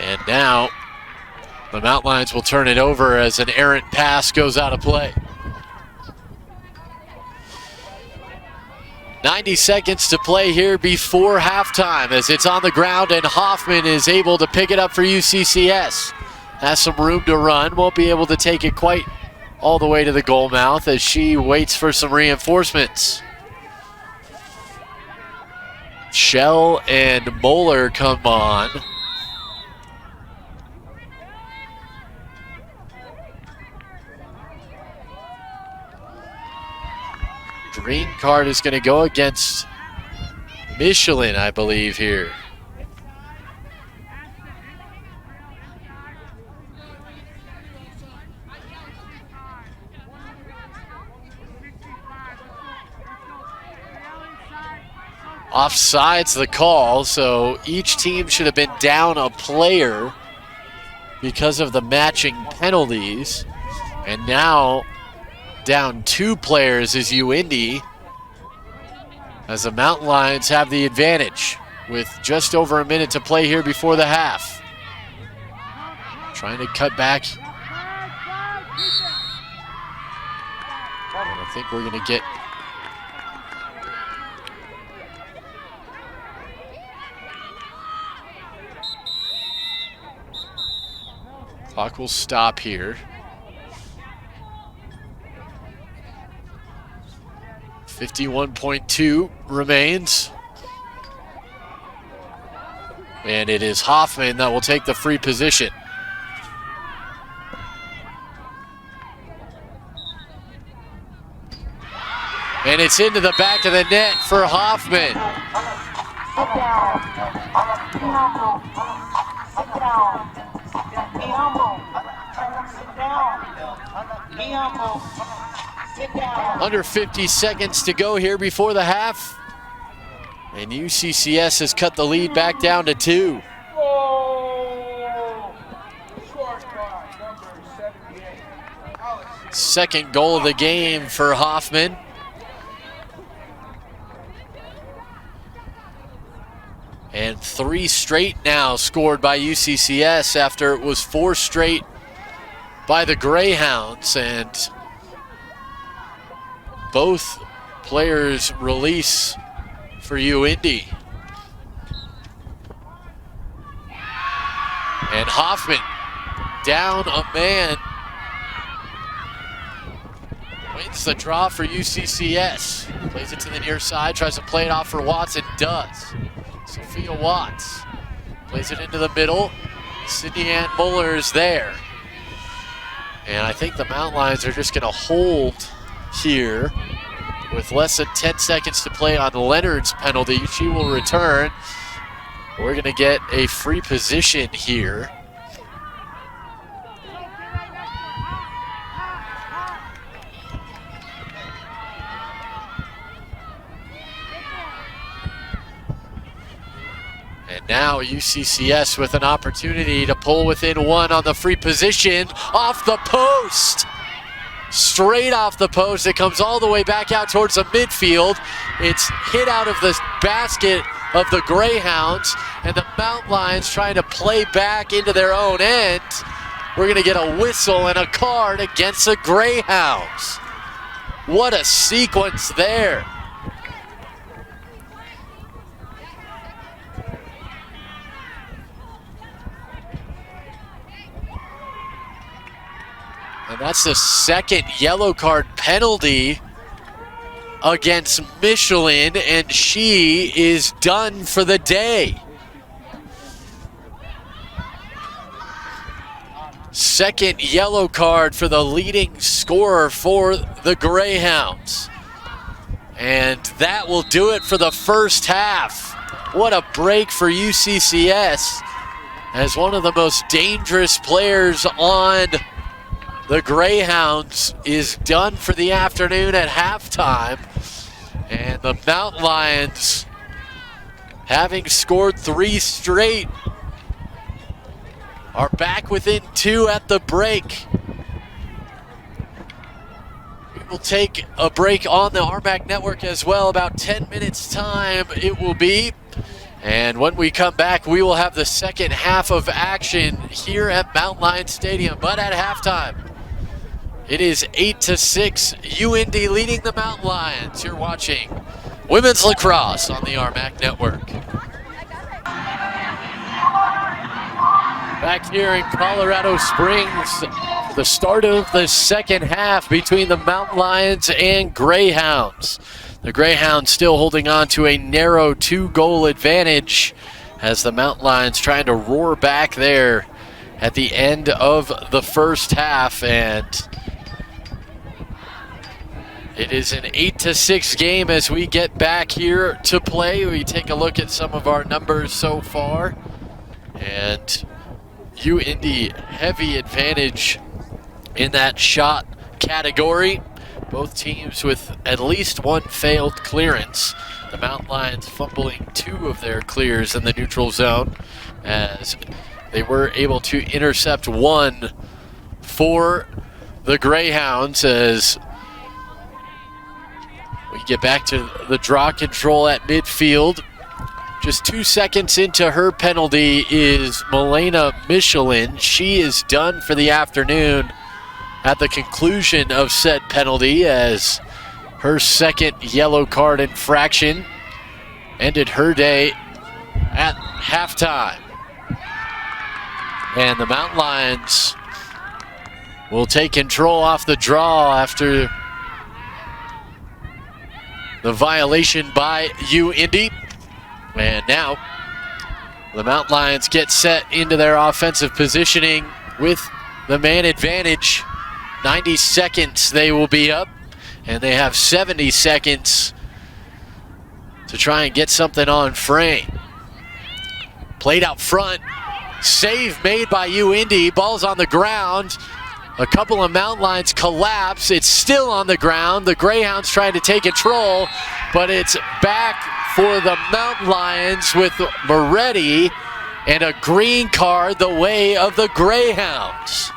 And now the Mountain Lions will turn it over as an errant pass goes out of play. 90 seconds to play here before halftime, as it's on the ground and Hoffman is able to pick it up for UCCS. Has some room to run, won't be able to take it quite all the way to the goal mouth as she waits for some reinforcements. Shell and Moeller come on. Green card is going to go against Michelin, I believe, here. Offside's the call, so each team should have been down a player because of the matching penalties. And now down 2 players is UIndy, as the Mountain Lions have the advantage with just over a minute to play here before the half. Trying to cut back. And I think we're going to get clock will stop here. 51.2 remains. And it is Hoffman that will take the free position. And it's into the back of the net for Hoffman. Under 50 seconds to go here before the half. And UCCS has cut the lead back down to 2. Second goal of the game for Hoffman. And 3 straight now scored by UCCS after it was 4 straight by the Greyhounds. And both players release for UIndy. And Hoffman down a man. Wins the draw for UCCS. Plays it to the near side, tries to play it off for Watts, and does. Sophia Watts plays it into the middle. Sydney Ann Muller is there. And I think the Mountain Lions are just gonna hold here with less than 10 seconds to play on Leonard's penalty. She will return. We're gonna get a free position here. And now UCCS with an opportunity to pull within 1 on the free position. Off the post! Straight off the post. It comes all the way back out towards the midfield. It's hit out of the basket of the Greyhounds, and the Mountain Lions trying to play back into their own end. we're going to get a whistle and a card against the Greyhounds. What a sequence there. And that's the second yellow card penalty against Michelin, and she is done for the day. Second yellow card for the leading scorer for the Greyhounds. And that will do it for the first half. What a break for UCCS, as one of the most dangerous players on the Greyhounds is done for the afternoon at halftime. And the Mountain Lions, having scored 3 straight, are back within 2 at the break. We will take a break on the RMAC network as well. About 10 minutes time it will be. And when we come back, we will have the second half of action here at Mountain Lions Stadium. But at halftime, it is 8-6, UIndy leading the Mountain Lions. You're watching Women's Lacrosse on the RMAC network. Back here in Colorado Springs, the start of the second half between the Mountain Lions and Greyhounds. The Greyhounds still holding on to a narrow 2-goal advantage as the Mountain Lions trying to roar back there at the end of the first half. And it is an 8-6 game as we get back here to play. We take a look at some of our numbers so far. And UIndy heavy advantage in that shot category. Both teams with at least 1 failed clearance. The Mountain Lions fumbling 2 of their clears in the neutral zone, as they were able to intercept 1 for the Greyhounds. As we get back to the draw control at midfield. Just 2 seconds into her penalty is Milena Michelin. She is done for the afternoon at the conclusion of said penalty, as her second yellow card infraction ended her day at halftime. And the Mountain Lions will take control off the draw after the violation by UIndy. And now the Mountain Lions get set into their offensive positioning with the man advantage. 90 seconds they will be up, and they have 70 seconds to try and get something on frame. Played out front, save made by UIndy, ball's on the ground. A couple of Mountain Lions collapse, it's still on the ground. The Greyhounds trying to take control, but it's back for the Mountain Lions with Moretti, and a green card the way of the Greyhounds.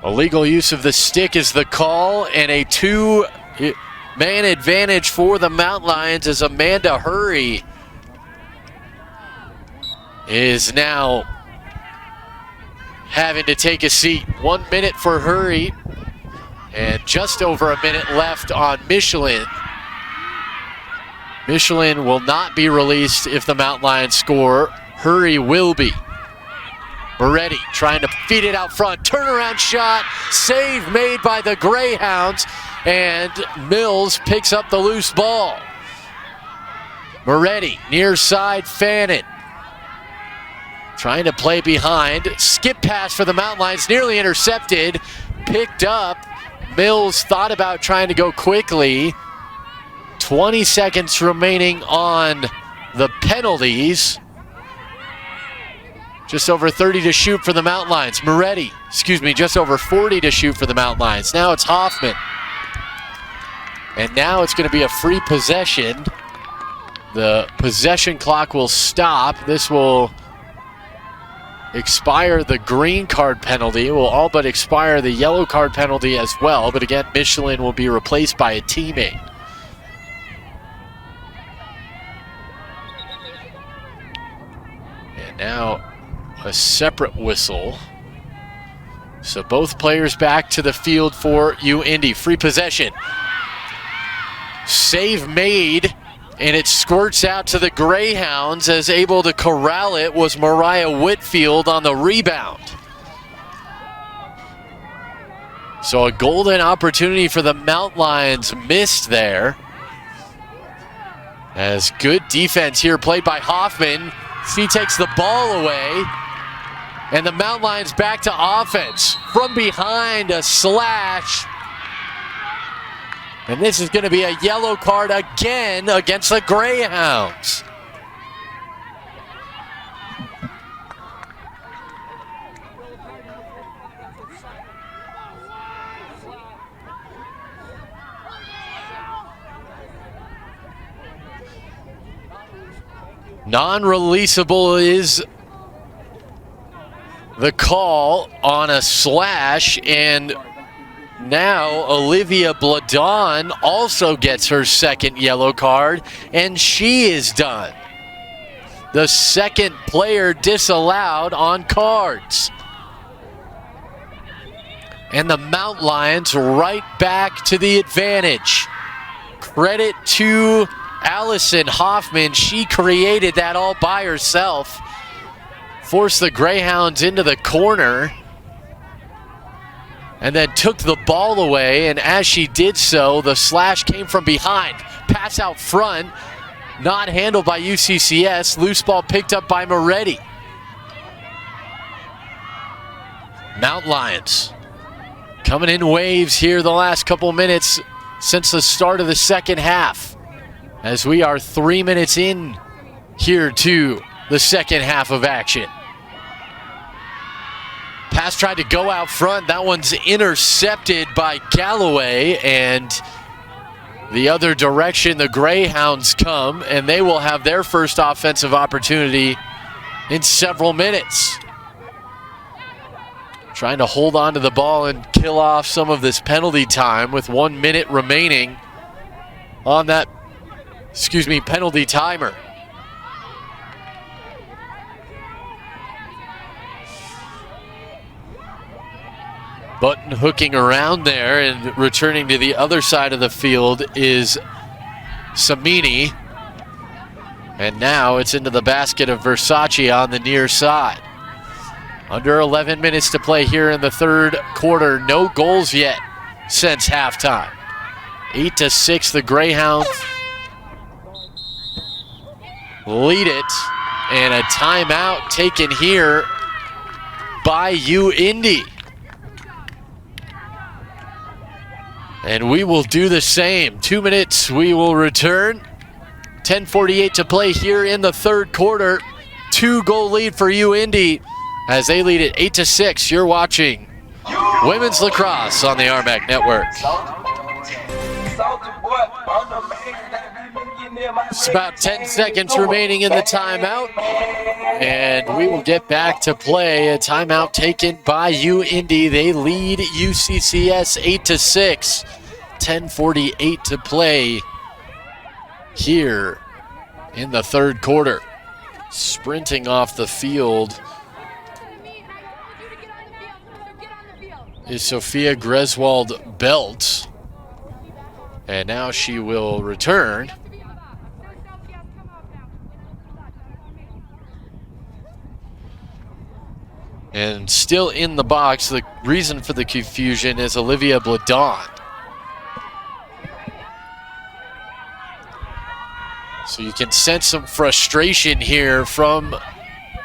Illegal use of the stick is the call, and a 2-man advantage for the Mountain Lions as Amanda Hurry is now having to take a seat. 1 minute for Hurry, and just over a minute left on Michelin. Michelin will not be released if the Mountain Lions score. Hurry will be. Moretti trying to feed it out front. Turnaround shot. Save made by the Greyhounds. And Mills picks up the loose ball. Moretti near side Fannin. Trying to play behind. Skip pass for the Mountain Lions. Nearly intercepted. Picked up. Mills thought about trying to go quickly. 20 seconds remaining on the penalties. Just over 30 to shoot for the Mountain Lions. Just over 40 to shoot for the Mountain Lions. Now it's Hoffman. And now it's going to be a free possession. The possession clock will stop. This will expire the green card penalty. It will all but expire the yellow card penalty as well. But again, Michelin will be replaced by a teammate. now a separate whistle. So both players back to the field for UIndy. Free possession. Save made, and it squirts out to the Greyhounds, as able to corral it was Mariah Whitfield on the rebound. So a golden opportunity for the Mount Lions missed there. As good defense here played by Hoffman. She takes the ball away, and the Mount Lions back to offense. From behind, a slash. And this is going to be a yellow card again against the Greyhounds. Non-releasable is the call on a slash, and now Olivia Bladon also gets her second yellow card, and she is done. The second player disallowed on cards. And the Mount Lions right back to the advantage. Credit to Allison Hoffman. She created that all by herself. Forced the Greyhounds into the corner, and then took the ball away, and as she did so, the slash came from behind. Pass out front, not handled by UCCS. Loose ball picked up by Moretti. Mount Lions coming in waves here the last couple minutes since the start of the second half, as we are 3 minutes in here to the second half of action. Pass tried to go out front. That one's intercepted by Galloway, and the other direction the Greyhounds come, and they will have their first offensive opportunity in several minutes. Trying to hold on to the ball and kill off some of this penalty time with 1 minute remaining on that, penalty timer. Button hooking around there, and returning to the other side of the field is Samini. And now it's into the basket of Versace on the near side. Under 11 minutes to play here in the third quarter. No goals yet since halftime. 8-6, the Greyhounds lead it, and a timeout taken here by UIndy. And we will do the same. 2 minutes, we will return. 10:48 to play here in the third quarter. 2-goal lead for UIndy as they lead it 8-6. You're watching Women's Lacrosse on the RMAC Network. It's about 10 seconds remaining in the timeout, and we will get back to play. A timeout taken by UIndy. They lead UCCS 8-6. 10:48 to play here in the third quarter. Sprinting off the field is Sophia Greswold-Belt, and now she will return. And still in the box, the reason for the confusion is Olivia Bladon. So you can sense some frustration here from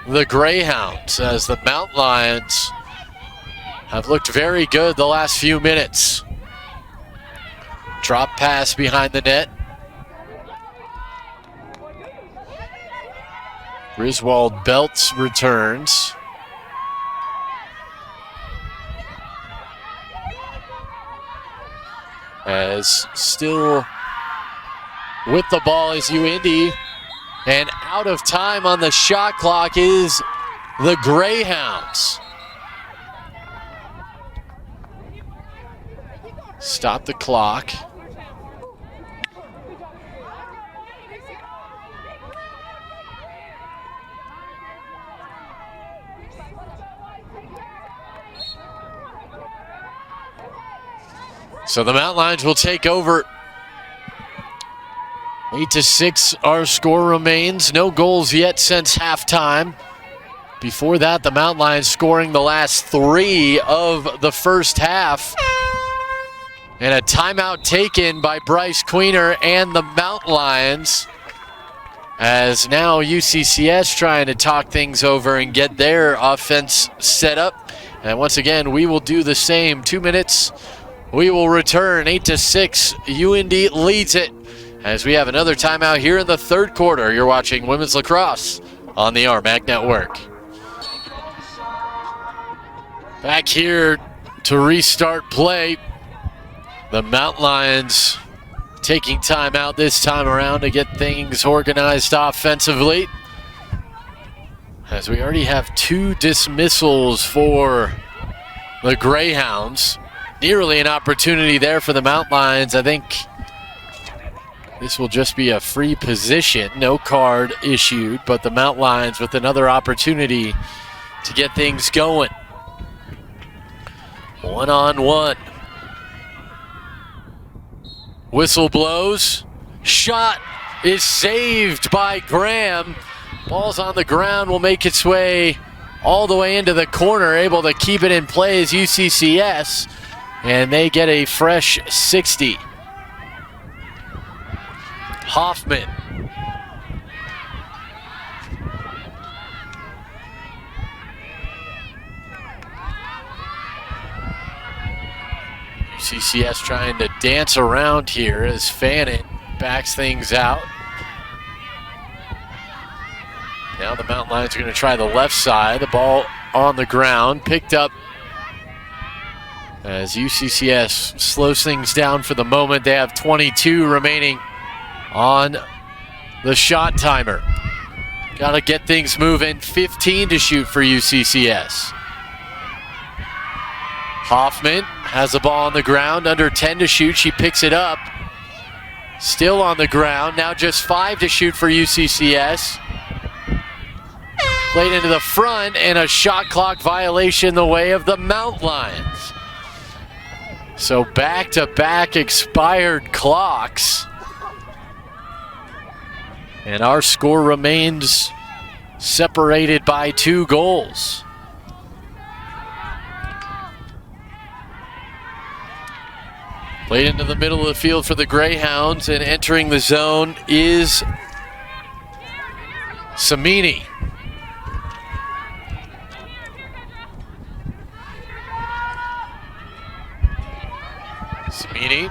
the Greyhounds, as the Mount Lions have looked very good the last few minutes. Drop pass behind the net. Griswold-Belt returns. As still with the ball is UIndy, and out of time on the shot clock is the Greyhounds. Stop the clock. So the Mountain Lions will take over. 8-6 our score remains. No goals yet since halftime. Before that, the Mountain Lions scoring the last 3 of the first half. And a timeout taken by Bryce Queener and the Mountain Lions. As now UCCS trying to talk things over and get their offense set up. And once again, we will do the same. 2 minutes, we will return. 8-6, UIndy leads it. As we have another timeout here in the third quarter. You're watching Women's Lacrosse on the RMAC Network. Back here to restart play. The Mountain Lions taking time out this time around to get things organized offensively. As we already have 2 dismissals for the Greyhounds. Nearly an opportunity there for the Mountain Lions. I think this will just be a free position. No card issued, but the Mountain Lions with another opportunity to get things going. 1-on-1. Whistle blows. Shot is saved by Graham. Ball's on the ground, will make its way all the way into the corner, able to keep it in play as UCCS, and they get a fresh 60. Hoffman. UCCS trying to dance around here as Fannin backs things out. Now the Mountain Lions are going to try the left side. The ball on the ground, picked up as UCCS slows things down for the moment. They have 22 remaining on the shot timer. Got to get things moving. 15 to shoot for UCCS. Hoffman has the ball on the ground, under 10 to shoot. She picks it up. Still on the ground, now just 5 to shoot for UCCS. Played into the front, and a shot clock violation the way of the Mountain Lions. So back-to-back expired clocks. And our score remains separated by 2 goals. Played into the middle of the field for the Greyhounds, and entering the zone is Samini. Samini.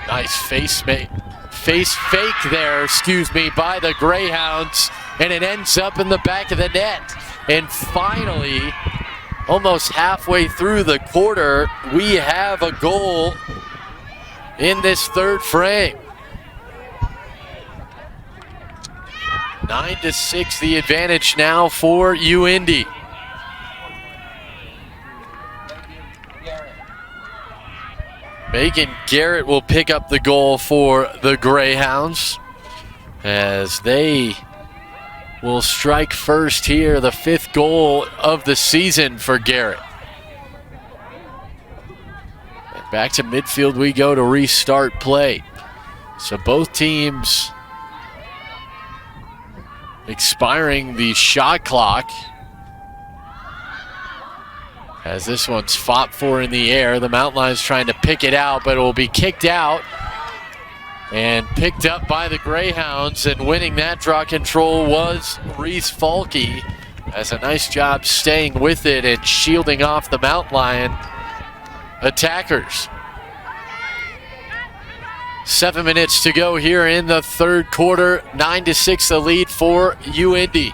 Nice face fake there, by the Greyhounds, and it ends up in the back of the net. And finally, almost halfway through the quarter, we have a goal in this third frame. 9-6 the advantage now for UIndy. Megan Garrett will pick up the goal for the Greyhounds as they will strike first here, the 5th goal of the season for Garrett. And back to midfield we go to restart play. So both teams expiring the shot clock. As this one's fought for in the air. The Mountain Lions trying to pick it out, but it will be kicked out. And picked up by the Greyhounds, and winning that draw control was Reese Falke. As a nice job staying with it and shielding off the Mountain Lion attackers. 7 minutes to go here in the third quarter. 9-6 the lead for UIndy.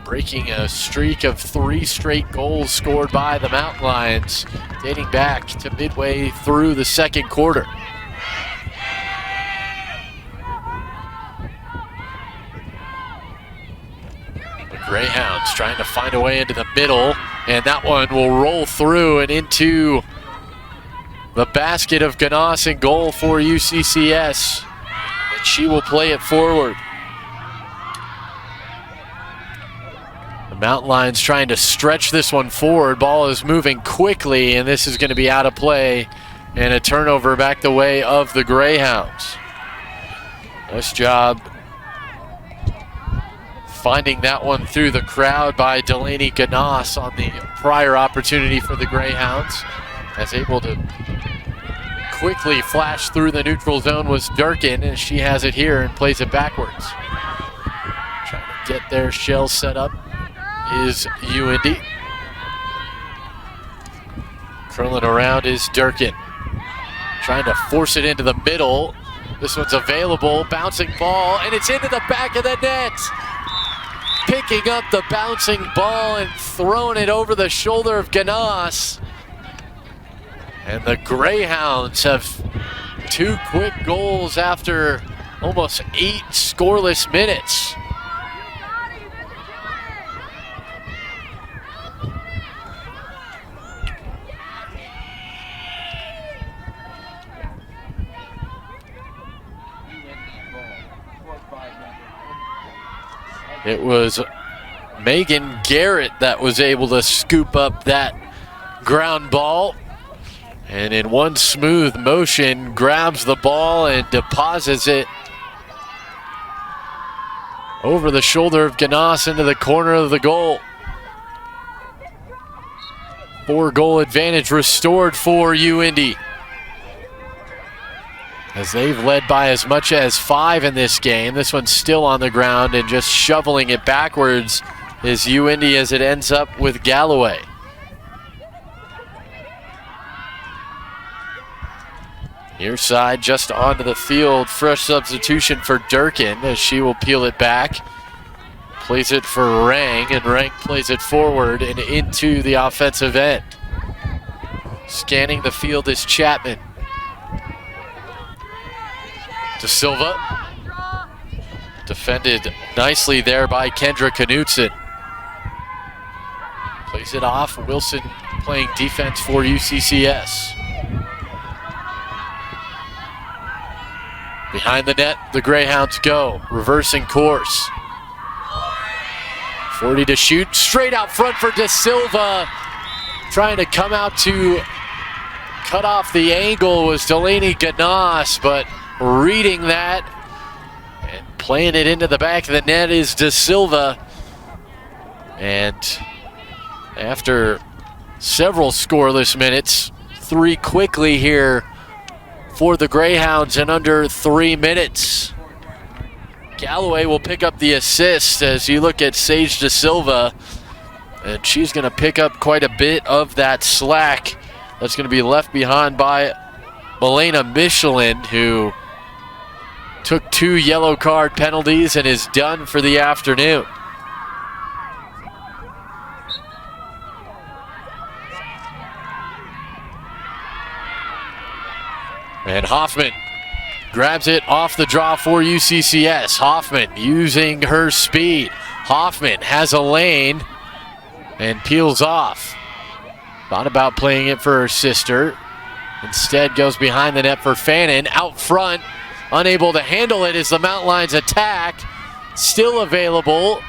Breaking a streak of 3 straight goals scored by the Mountain Lions, dating back to midway through the second quarter. The Greyhounds trying to find a way into the middle, and that one will roll through and into the basket of Ganos and goal for UCCS. And she will play it forward. The Mountain Lions trying to stretch this one forward. Ball is moving quickly, and this is going to be out of play and a turnover back the way of the Greyhounds. Nice job finding that one through the crowd by Delaney Ganas on the prior opportunity for the Greyhounds. As able to quickly flash through the neutral zone was Durkin, and she has it here and plays it backwards. Trying to get their shell set up is UIndy. Curling around is Durkin. Trying to force it into the middle. This one's available, bouncing ball, and it's into the back of the net. Picking up the bouncing ball and throwing it over the shoulder of Ganas. And the Greyhounds have 2 quick goals after almost 8 scoreless minutes. It was Megan Garrett that was able to scoop up that ground ball. And in one smooth motion, grabs the ball and deposits it over the shoulder of Ganas into the corner of the goal. 4-goal advantage restored for UIndy, as they've led by as much as 5 in this game. This one's still on the ground, and just shoveling it backwards is UIndy as it ends up with Galloway. Near side, just onto the field. Fresh substitution for Durkin as she will peel it back. Plays it for Rang, and Rang plays it forward and into the offensive end. Scanning the field is Chapman. De Silva. Defended nicely there by Kendra Knutson. Plays it off. Wilson playing defense for UCCS. Behind the net, the Greyhounds go. Reversing course. 40 to shoot. Straight out front for De Silva. Trying to come out to cut off the angle was Delaney Ganas, but reading that and playing it into the back of the net is De Silva. And after several scoreless minutes, 3 quickly here for the Greyhounds in under 3 minutes. Galloway will pick up the assist as you look at Sage De Silva, and she's going to pick up quite a bit of that slack that's going to be left behind by Milena Michelin, who took 2 yellow card penalties and is done for the afternoon. And Hoffman grabs it off the draw for UCCS. Hoffman using her speed. Hoffman has a lane and peels off. Thought about playing it for her sister. Instead goes behind the net for Fannin. Out front, unable to handle it as the Mountain Lions attack. Still available.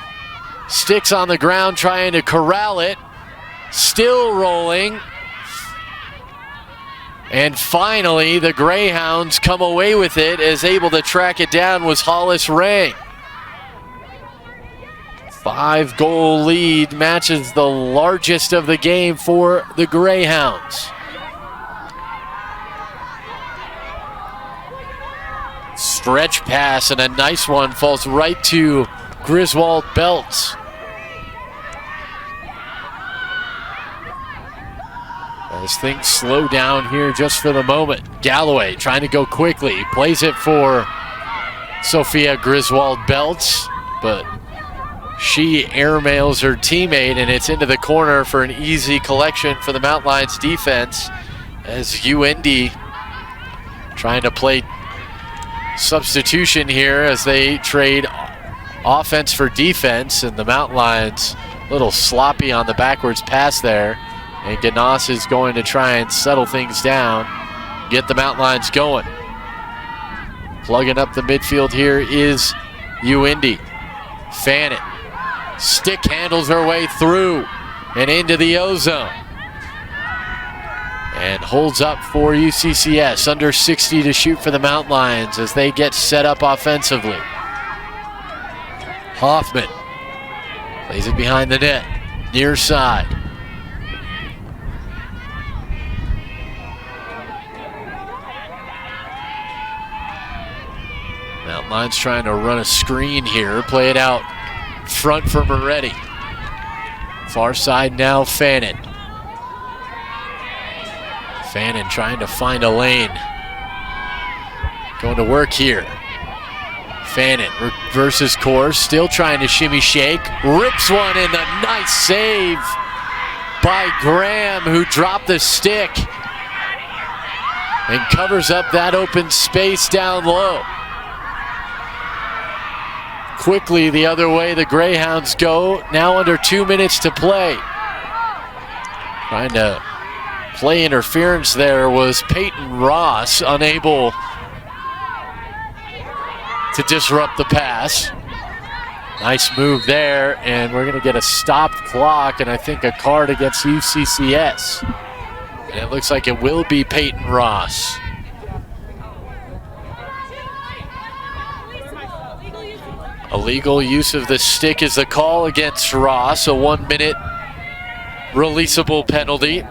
Sticks on the ground trying to corral it. Still rolling. And finally, the Greyhounds come away with it, as able to track it down was Hollis Rang. 5-goal lead matches the largest of the game for the Greyhounds. Stretch pass, and a nice one falls right to Griswold Belts. As things slow down here just for the moment. Galloway trying to go quickly. Plays it for Sophia Griswold Belts, but she airmails her teammate, and it's into the corner for an easy collection for the Mountain Lions defense, as UIndy trying to play substitution here as they trade offense for defense, and the Mountain Lions a little sloppy on the backwards pass there. And Ganas is going to try and settle things down, get the Mountain Lions going. Plugging up the midfield here is UIndy. Fannin Stick handles her way through and into the O-zone. And holds up for UCCS. Under 60 to shoot for the Mountain Lions as they get set up offensively. Hoffman plays it behind the net, near side. Mountain Lions trying to run a screen here, play it out front for Moretti. Far side now, Fannin. Fannin trying to find a lane. Going to work here. Fannin reverses course, still trying to shimmy shake. Rips one in, the nice save by Graham, who dropped the stick and covers up that open space down low. Quickly the other way the Greyhounds go, now under 2 minutes to play. Trying to play interference there was Peyton Ross, unable to disrupt the pass. Nice move there, and we're going to get a stopped clock and I think a card against UCCS. And it looks like it will be Peyton Ross. Illegal use of the stick is the call against Ross, a 1 minute releasable penalty.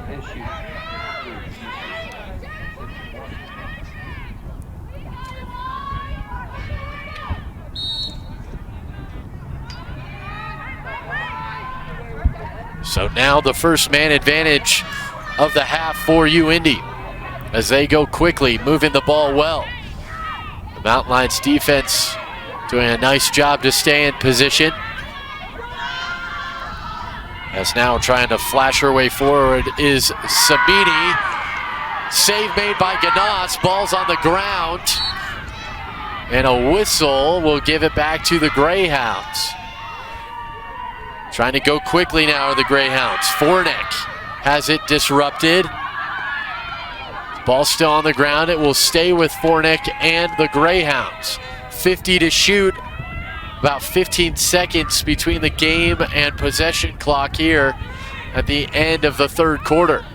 So now the first man advantage of the half for UIndy as they go quickly, moving the ball well. The Mountain Lions defense doing a nice job to stay in position. As now trying to flash her way forward is Sabini. Save made by Ganas, ball's on the ground. And a whistle will give it back to the Greyhounds. Trying to go quickly now are the Greyhounds. Fornick has it disrupted. Ball still on the ground. It will stay with Fornick and the Greyhounds. 50 to shoot. About 15 seconds between the game and possession clock here at the end of the third quarter.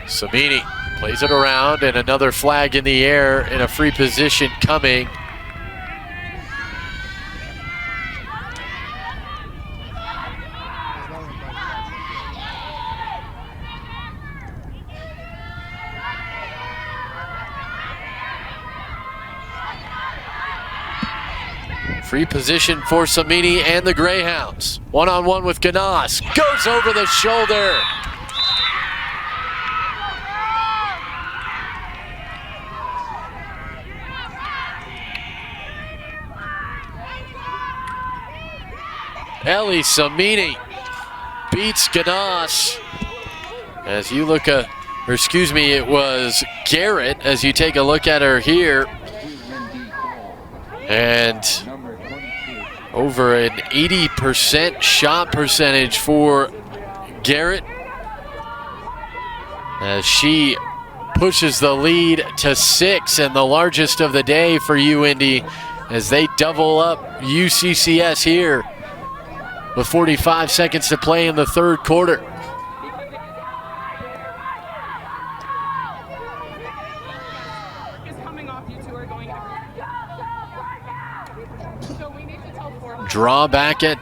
Samini plays it around and another flag in the air and a free position coming. Free position for Samini and the Greyhounds. One-on-one with Ganas. Goes over the shoulder. Ellie Samini beats Ganas. As you look at, or excuse me, it was Garrett as you take a look at her here. And over an 80% shot percentage for Garrett as she pushes the lead to 6 and the largest of the day for UIndy as they double up UCCS here with 45 seconds to play in the third quarter. Draw back at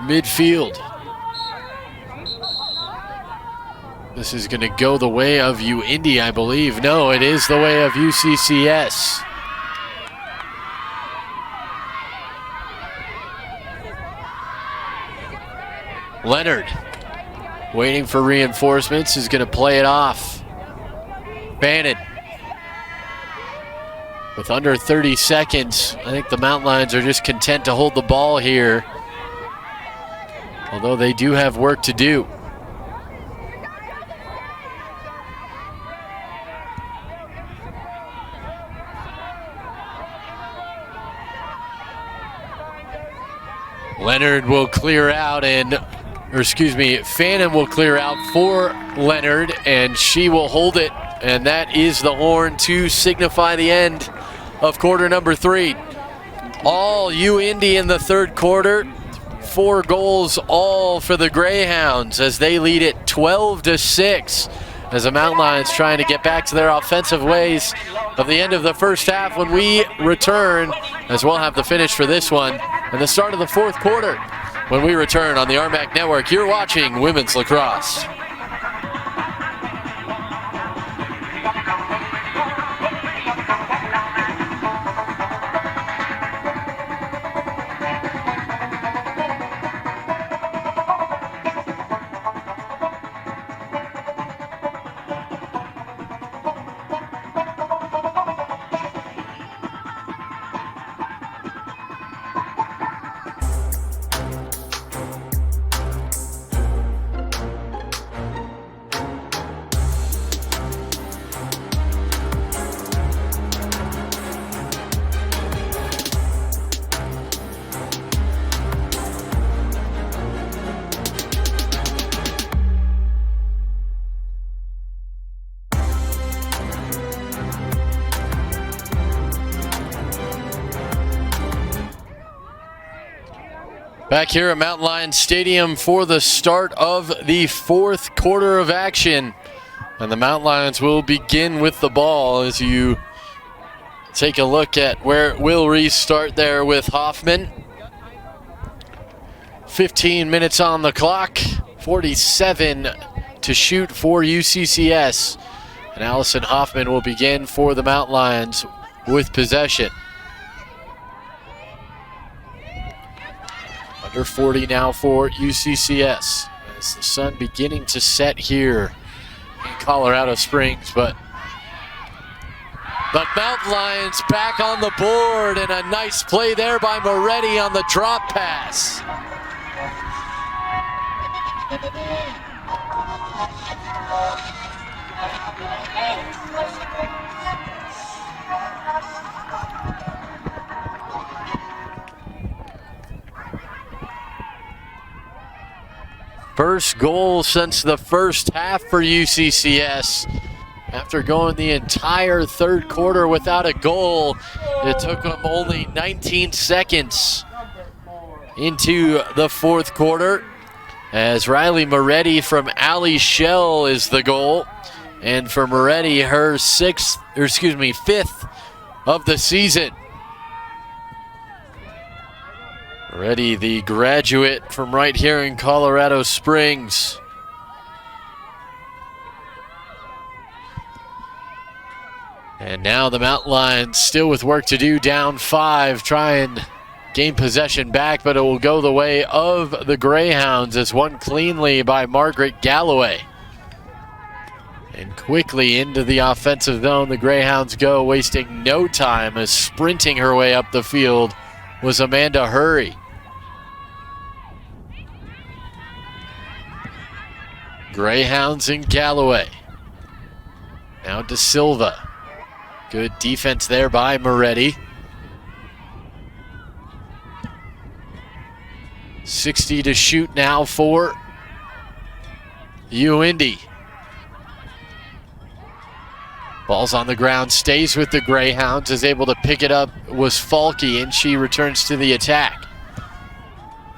midfield. This is going to go the way of UIndy, I believe. No, it is the way of UCCS. Leonard, waiting for reinforcements, is going to play it off. Bannon. With under 30 seconds, I think the Mountain Lions are just content to hold the ball here, although they do have work to do. Leonard will clear out Fannin will clear out for Leonard, and she will hold it, and that is the horn to signify the end of quarter number 3. all UIndy in the third quarter. 4 goals all for the Greyhounds as they lead it 12-6. As the Mountain Lions trying to get back to their offensive ways of the end of the first half. When we return, as we'll have the finish for this one and the start of the fourth quarter. When we return on the RMAC Network, you're watching Women's Lacrosse. Back here at Mountain Lions Stadium for the start of the fourth quarter of action. And the Mountain Lions will begin with the ball as you take a look at where it will restart there with Hoffman. 15 minutes on the clock, 47 to shoot for UCCS. And Allison Hoffman will begin for the Mountain Lions with possession. Under 40 now for UCCS as the sun beginning to set here in Colorado Springs, but the Mountain Lions back on the board, and a nice play there by Moretti on the drop pass. First goal since the first half for UCCS. After going the entire third quarter without a goal, it took them only 19 seconds into the fourth quarter as Riley Moretti from Allie Shell is the goal. And for Moretti, her fifth of the season. Moretti, the graduate from right here in Colorado Springs. And now the Mountain Lions still with work to do, down 5, try and gain possession back, but it will go the way of the Greyhounds as won cleanly by Margaret Galloway. And quickly into the offensive zone the Greyhounds go, wasting no time as sprinting her way up the field was Amanda Hurry. Greyhounds and Galloway. Now De Silva. Good defense there by Moretti. 60 to shoot now for UIndy. Ball's on the ground, stays with the Greyhounds, is able to pick it up, was Falke, and she returns to the attack.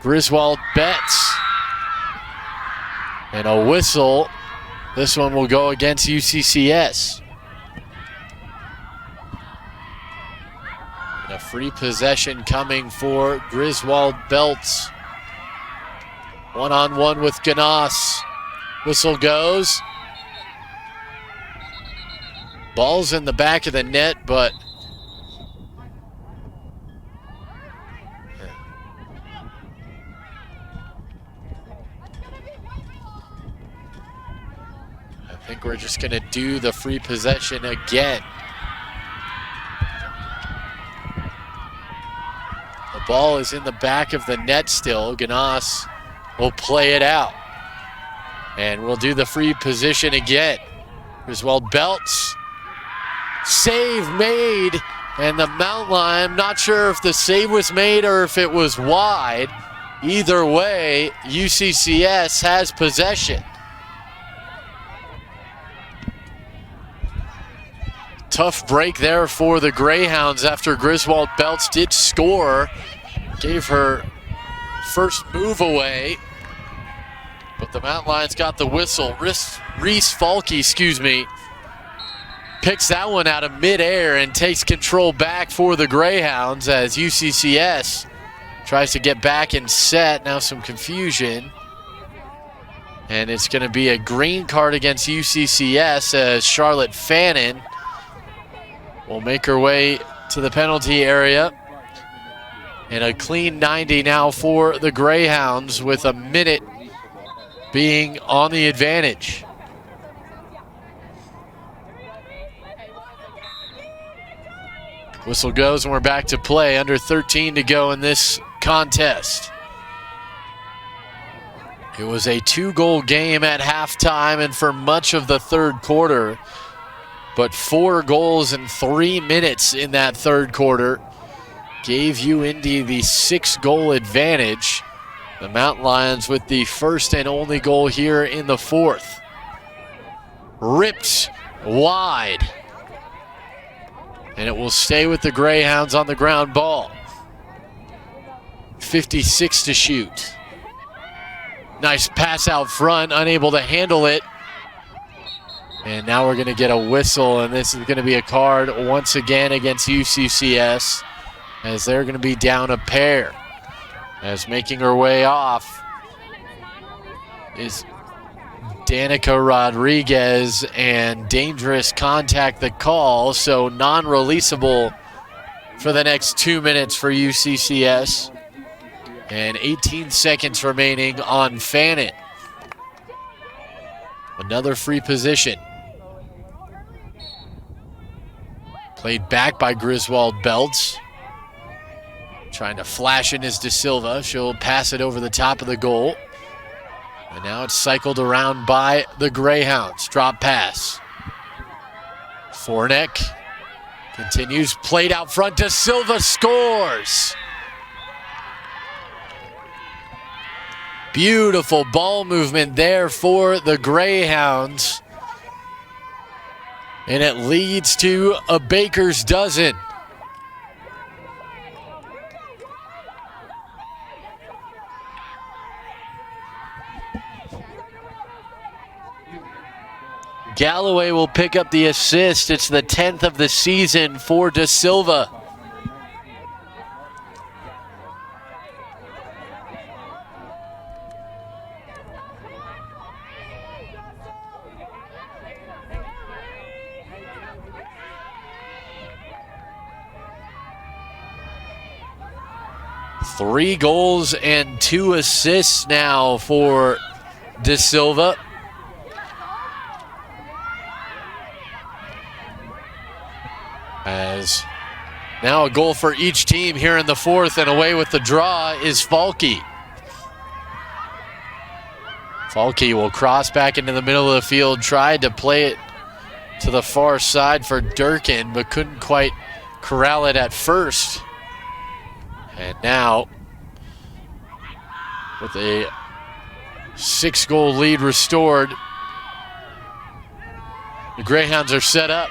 Griswold Betts. And a whistle. This one will go against UCCS. And a free possession coming for Griswold Belts. One-on-one with Ganas. Whistle goes. Ball's in the back of the net, but I think we're just going to do the free possession again. The ball is in the back of the net still. Ganas will play it out. And we'll do the free position again. Griswold Belts. Save made, and the Mountain Lion, I'm not sure if the save was made or if it was wide. Either way, UCCS has possession. Tough break there for the Greyhounds after Griswold Belts did score. Gave her first move away. But the Mountain Lions got the whistle. Reese Falke, picks that one out of midair and takes control back for the Greyhounds as UCCS tries to get back and set. Now some confusion. And it's going to be a green card against UCCS as Charlotte Fannin will make her way to the penalty area. And a clean 90 now for the Greyhounds with a minute being on the advantage. Whistle goes and we're back to play. Under 13 to go in this contest. It was a 2-goal game at halftime and for much of the third quarter, but 4 goals in 3 minutes in that third quarter gave UIndy the 6-goal advantage. The Mountain Lions with the first and only goal here in the fourth. Ripped wide. And it will stay with the Greyhounds on the ground ball. 56 to shoot. Nice pass out front, unable to handle it. And now we're going to get a whistle, and this is going to be a card once again against UCCS as they're going to be down a pair. As making her way off is Danica Rodriguez, and dangerous contact the call, so non-releasable for the next 2 minutes for UCCS. And 18 seconds remaining on Fannin. Another free position. Played back by Griswold Belts. Trying to flash in is De Silva. She'll pass it over the top of the goal. And now it's cycled around by the Greyhounds. Drop pass. Fornek continues, played out front. De Silva scores. Beautiful ball movement there for the Greyhounds. And it leads to a baker's dozen. Galloway will pick up the assist. It's the 10th of the season for De Silva. Three goals and 2 assists now for De Silva. As now a goal for each team here in the fourth, and away with the draw is Falke. Falke will cross back into the middle of the field, tried to play it to the far side for Durkin, but couldn't quite corral it at first. And now, with a 6-goal lead restored, the Greyhounds are set up.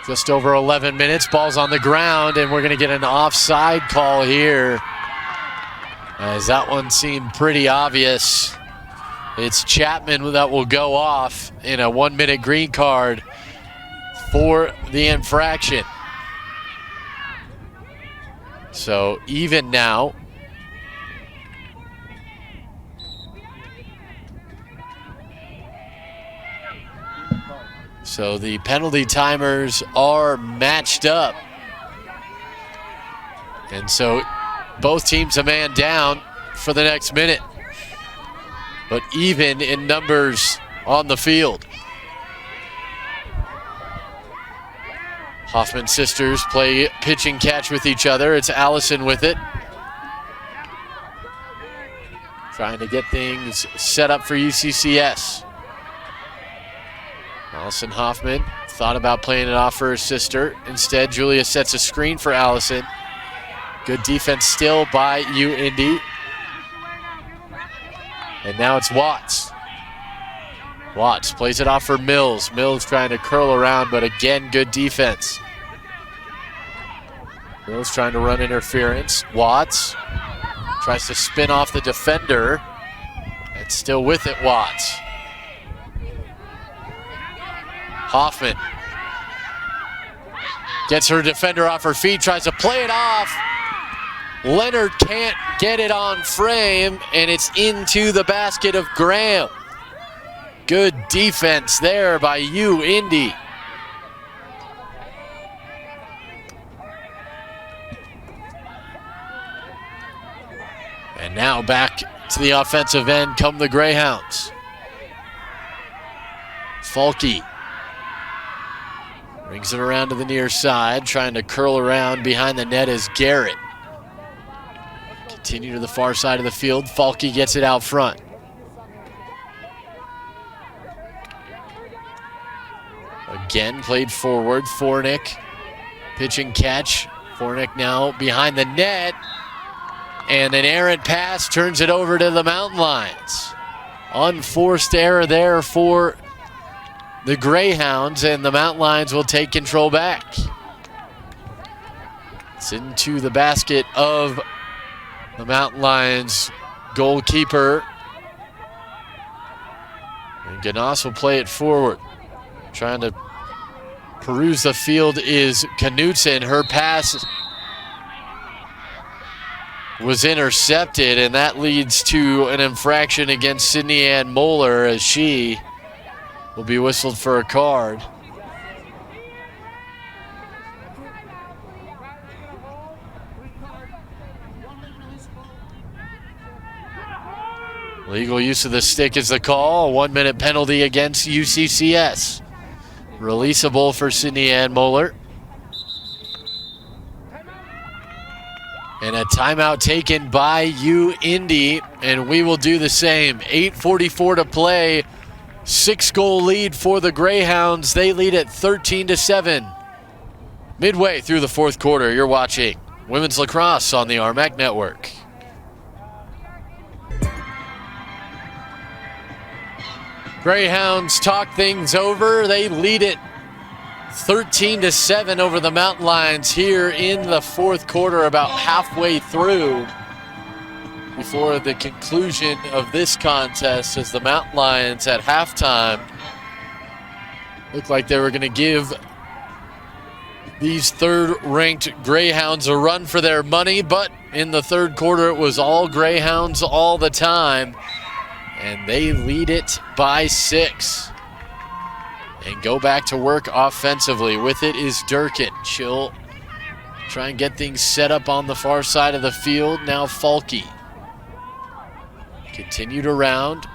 Just over 11 minutes, ball's on the ground, and we're going to get an offside call here, as that one seemed pretty obvious. It's Chapman that will go off in a 1-minute green card for the infraction. So even now. So the penalty timers are matched up. And so both teams a man down for the next minute, but even in numbers on the field. Hoffman sisters play pitch and catch with each other. It's Allison with it. Trying to get things set up for UCCS. Allison Hoffman thought about playing it off for her sister. Instead, Julia sets a screen for Allison. Good defense still by UIndy. And now it's Watts. Watts plays it off for Mills. Mills trying to curl around, but again, good defense. Mills trying to run interference. Watts tries to spin off the defender, and still with it, Watts. Hoffman gets her defender off her feet, tries to play it off. Leonard can't get it on frame, and it's into the basket of Graham. Good defense there by UIndy. And now back to the offensive end come the Greyhounds. Falke brings it around to the near side, trying to curl around behind the net is Garrett. Continue to the far side of the field. Falke gets it out front. Again played forward. Fornick pitch and catch. Fornick now behind the net. And an errant pass turns it over to the Mountain Lions. Unforced error there for the Greyhounds, and the Mountain Lions will take control back. It's into the basket of the Mountain Lions goalkeeper. And Ganas will play it forward. Trying to peruse the field is Knutson. Her pass was intercepted, and that leads to an infraction against Sydney Ann Moeller, as she will be whistled for a card. Legal use of the stick is the call. A 1-minute penalty against UCCS. Releasable for Sydney Ann Moeller. And a timeout taken by UIndy, and we will do the same. 8:44 to play. 6-goal lead for the Greyhounds. They lead at 13-7. Midway through the fourth quarter, you're watching Women's Lacrosse on the RMAC Network. Greyhounds talk things over. They lead it 13-7 over the Mountain Lions here in the fourth quarter, about halfway through before the conclusion of this contest, as the Mountain Lions at halftime looked like they were going to give these third-ranked Greyhounds a run for their money, but in the third quarter it was all Greyhounds all the time, and they lead it by 6. And go back to work offensively. With it is Durkin. She'll try and get things set up on the far side of the field. Now Falke. Continued around.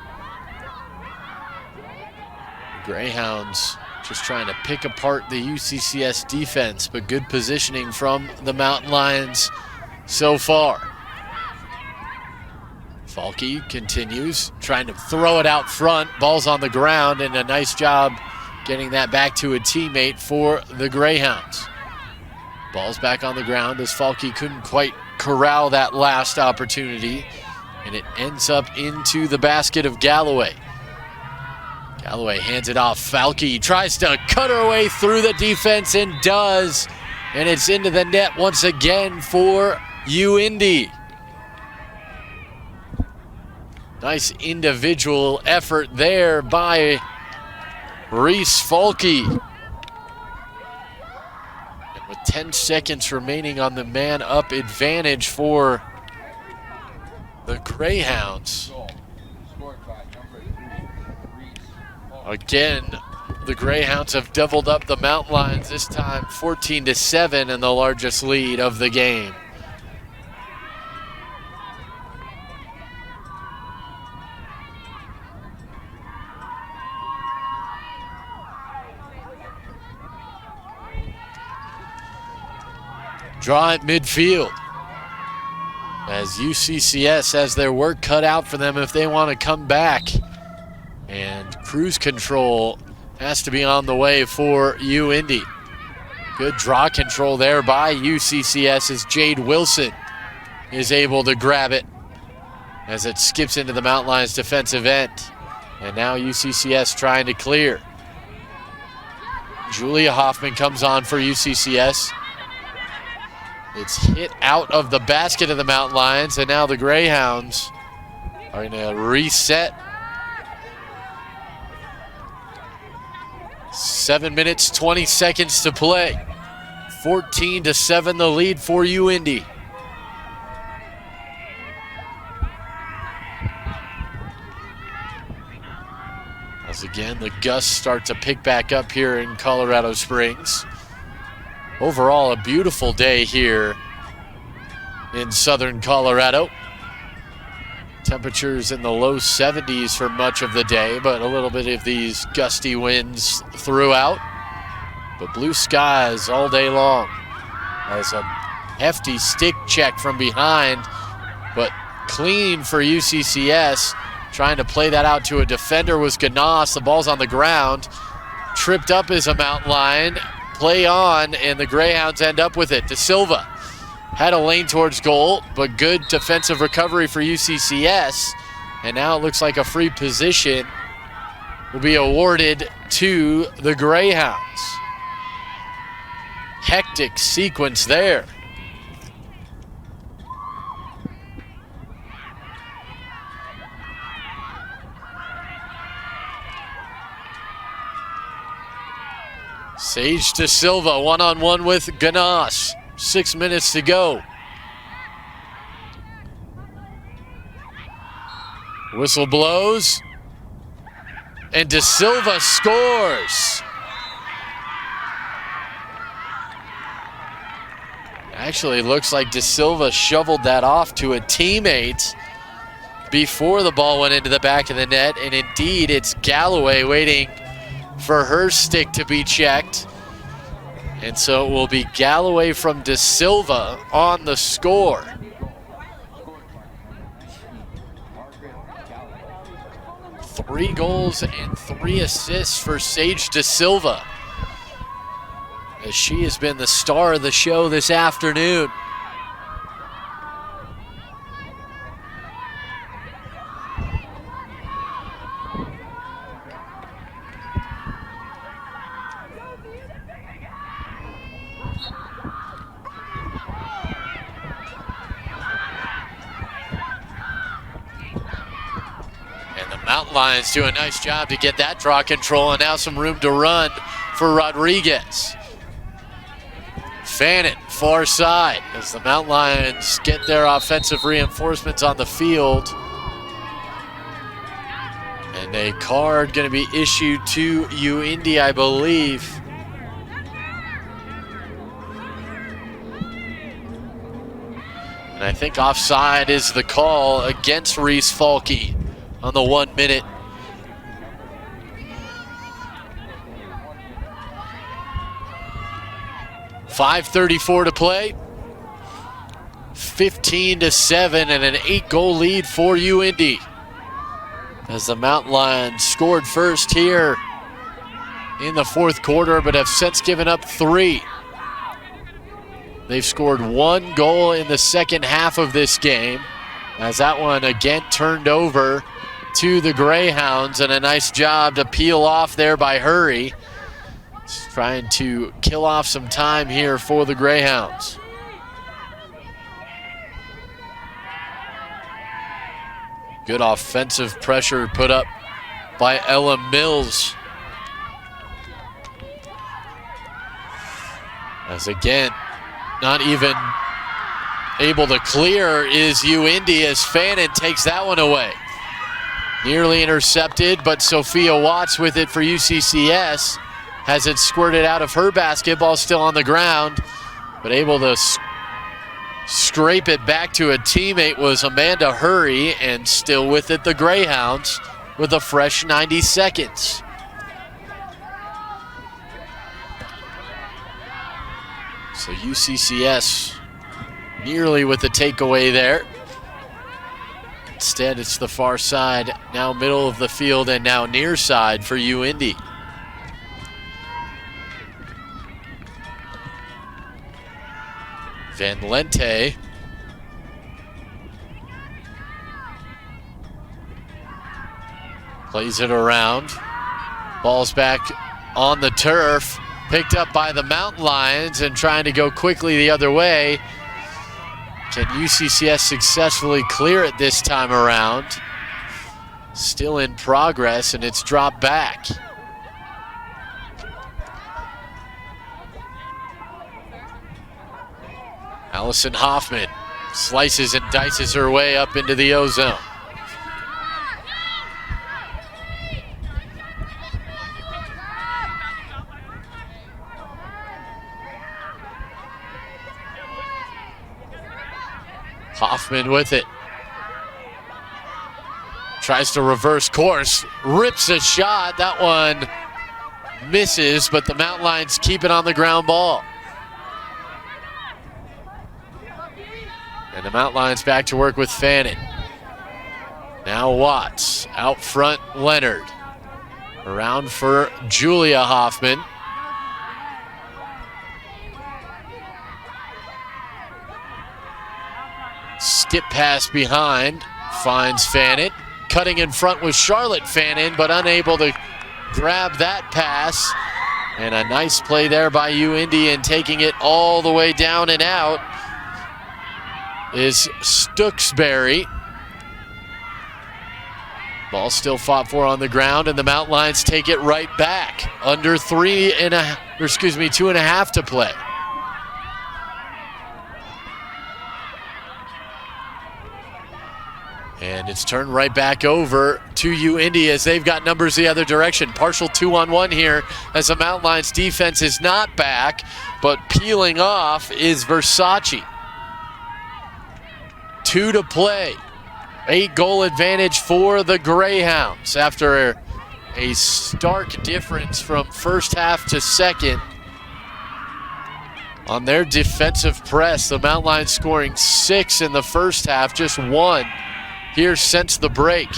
Greyhounds just trying to pick apart the UCCS defense, but good positioning from the Mountain Lions so far. Falke continues, trying to throw it out front. Ball's on the ground, and a nice job getting that back to a teammate for the Greyhounds. Ball's back on the ground as Falke couldn't quite corral that last opportunity, and it ends up into the basket of Galloway. Galloway hands it off. Falke tries to cut her way through the defense and does, and it's into the net once again for UIndy. Nice individual effort there by Reese Falke. And with 10 seconds remaining on the man-up advantage for the Greyhounds. Again, the Greyhounds have doubled up the Mountain Lions, this time 14-7, and the largest lead of the game. Draw at midfield, as UCCS has their work cut out for them if they want to come back. And cruise control has to be on the way for UIndy. Good draw control there by UCCS as Jade Wilson is able to grab it as it skips into the Mountain Lions defensive end. And now UCCS trying to clear. Julia Hoffman comes on for UCCS. It's hit out of the basket of the Mountain Lions, and now the Greyhounds are going to reset. 7 minutes, 20 seconds to play. 14-7 the lead for UIndy. As again, the gusts start to pick back up here in Colorado Springs. Overall, a beautiful day here in southern Colorado. Temperatures in the low 70s for much of the day, but a little bit of these gusty winds throughout. But blue skies all day long. As a hefty stick check from behind, but clean for UCCS. Trying to play that out to a defender was Ganas. The ball's on the ground. Tripped up is a Mountain Lion. Play on, and the Greyhounds end up with it. De Silva had a lane towards goal, but good defensive recovery for UCCS. And now it looks like a free position will be awarded to the Greyhounds. Hectic sequence there. Sage De Silva one-on-one with Ganas. 6 minutes to go. Whistle blows. And De Silva scores. Actually, looks like De Silva shoveled that off to a teammate before the ball went into the back of the net. And indeed, it's Galloway waiting for her stick to be checked. And so it will be Galloway from De Silva on the score. Three goals and 3 assists for Sage De Silva, as she has been the star of the show this afternoon. Mountain Lions do a nice job to get that draw control, and now some room to run for Rodriguez. Fannin, far side, as the Mountain Lions get their offensive reinforcements on the field. And a card going to be issued to UIndy, I believe. And I think offside is the call against Reese Falke on the 1 minute. .534 to play. 15-7 and an 8-goal lead for UIndy, as the Mountain Lions scored first here in the fourth quarter, but have since given up 3. They've scored 1 goal in the second half of this game, as that one again turned over to the Greyhounds, and a nice job to peel off there by Hurry. Just trying to kill off some time here for the Greyhounds. Good offensive pressure put up by Ella Mills. As again, not even able to clear is UIndy, as Fannin takes that one away. Nearly intercepted, but Sophia Watts with it for UCCS. Has it squirted out of her basketball, still on the ground, but able to scrape it back to a teammate was Amanda Hurry, and still with it the Greyhounds with a fresh 90 seconds. So UCCS nearly with the takeaway there. Instead, it's the far side, now middle of the field, and now near side for UIndy. Van Lente. Plays it around. Ball's back on the turf. Picked up by the Mountain Lions and trying to go quickly the other way. Can UCCS successfully clear it this time around? Still in progress, and it's dropped back. Allison Hoffman slices and dices her way up into the O-zone. Hoffman with it. Tries to reverse course, rips a shot. That one misses, but the Mountain Lions keep it on the ground ball. And the Mountain Lions back to work with Fannin. Now Watts, out front Leonard. Around for Julia Hoffman. Skip pass behind, finds Fannin. Cutting in front was Charlotte Fannin, but unable to grab that pass. And a nice play there by UIndy, and taking it all the way down and out is Stooksbury. Ball still fought for on the ground, and the Mountain Lions take it right back. Under 2.5 to play. And it's turned right back over to UIndy as they've got numbers the other direction. Partial 2-on-1 here as the Mountain Lions defense is not back, but peeling off is Versace. 2 to play. 8-goal advantage for the Greyhounds after a stark difference from first half to second. On their defensive press, the Mountain Lions scoring 6 in the first half, just 1 here since the break.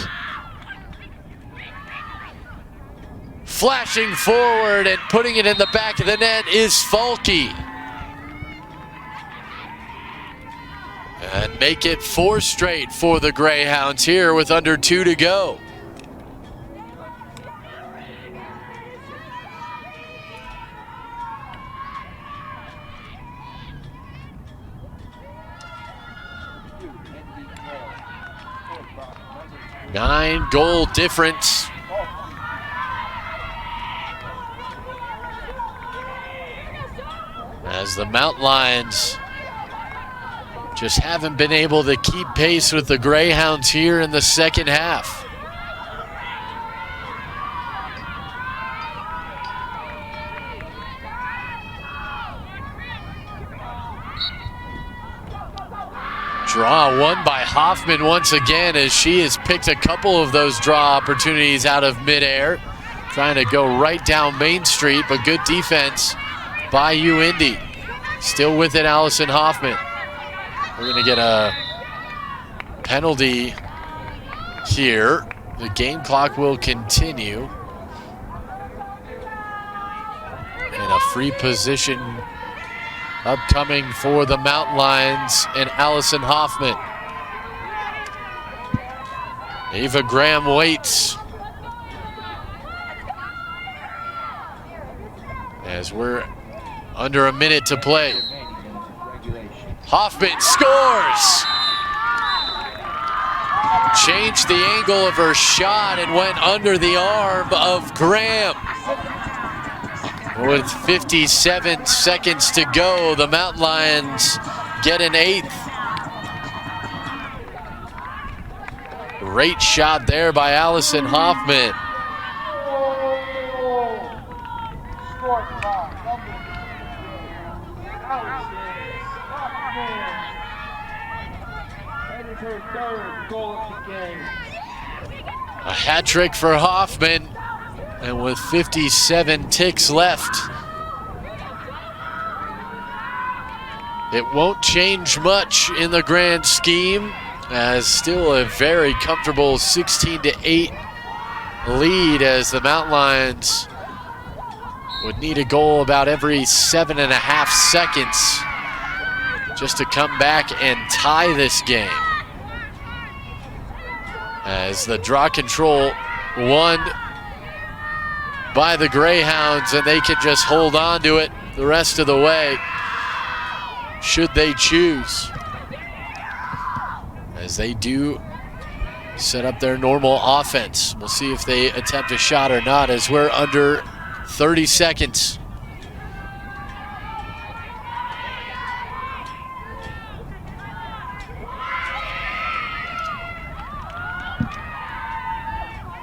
Flashing forward and putting it in the back of the net is Falke. And make it 4 straight for the Greyhounds here with under 2 to go. Nine-goal difference. As the Mountain Lions just haven't been able to keep pace with the Greyhounds here in the second half. Draw won by Hoffman once again, as she has picked a couple of those draw opportunities out of midair. Trying to go right down Main Street, but good defense by UIndy. Still with it, Allison Hoffman. We're going to get a penalty here. The game clock will continue. And a free position upcoming for the Mountain Lions and Allison Hoffman. Ava Graham waits as we're under a minute to play. Hoffman scores! Changed the angle of her shot and went under the arm of Graham. With 57 seconds to go, the Mountain Lions get an 8th. Great shot there by Allison Hoffman. A hat trick for Hoffman. And with 57 ticks left, it won't change much in the grand scheme, as still a very comfortable 16-8 lead, as the Mountain Lions would need a goal about every 7.5 seconds just to come back and tie this game. As the draw control won by the Greyhounds, and they can just hold on to it the rest of the way, should they choose. As they do set up their normal offense. We'll see if they attempt a shot or not, as we're under 30 seconds.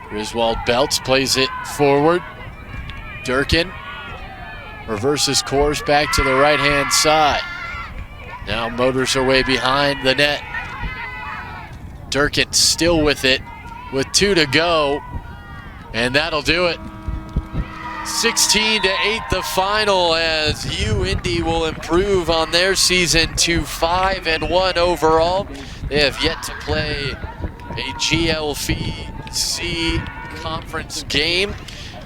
Griswold Belts plays it forward. Durkin reverses course back to the right-hand side. Now motors her way behind the net. Durkin still with it with 2 to go, and that'll do it. 16-8 the final, as UIndy will improve on their season to 5-1 overall. They have yet to play a GLVC conference game,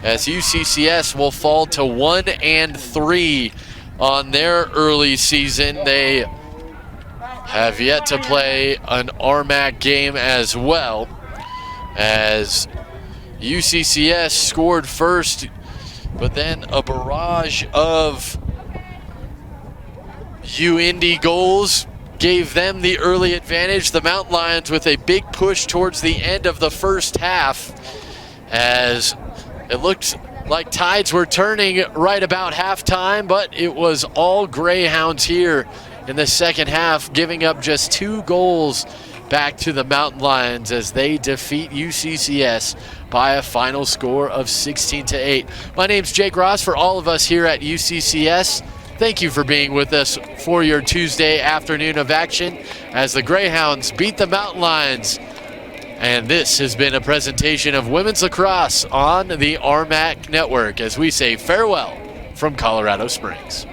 as UCCS will fall to 1-3 on their early season. They have yet to play an RMAC game as well, as UCCS scored first, but then a barrage of UIndy goals gave them the early advantage. The Mountain Lions with a big push towards the end of the first half, as it looked like tides were turning right about halftime, but it was all Greyhounds here in the second half, giving up just 2 goals back to the Mountain Lions as they defeat UCCS by a final score of 16-8. My name's Jake Ross. For all of us here at UCCS, thank you for being with us for your Tuesday afternoon of action as the Greyhounds beat the Mountain Lions. And this has been a presentation of women's lacrosse on the RMAC network, as we say farewell from Colorado Springs.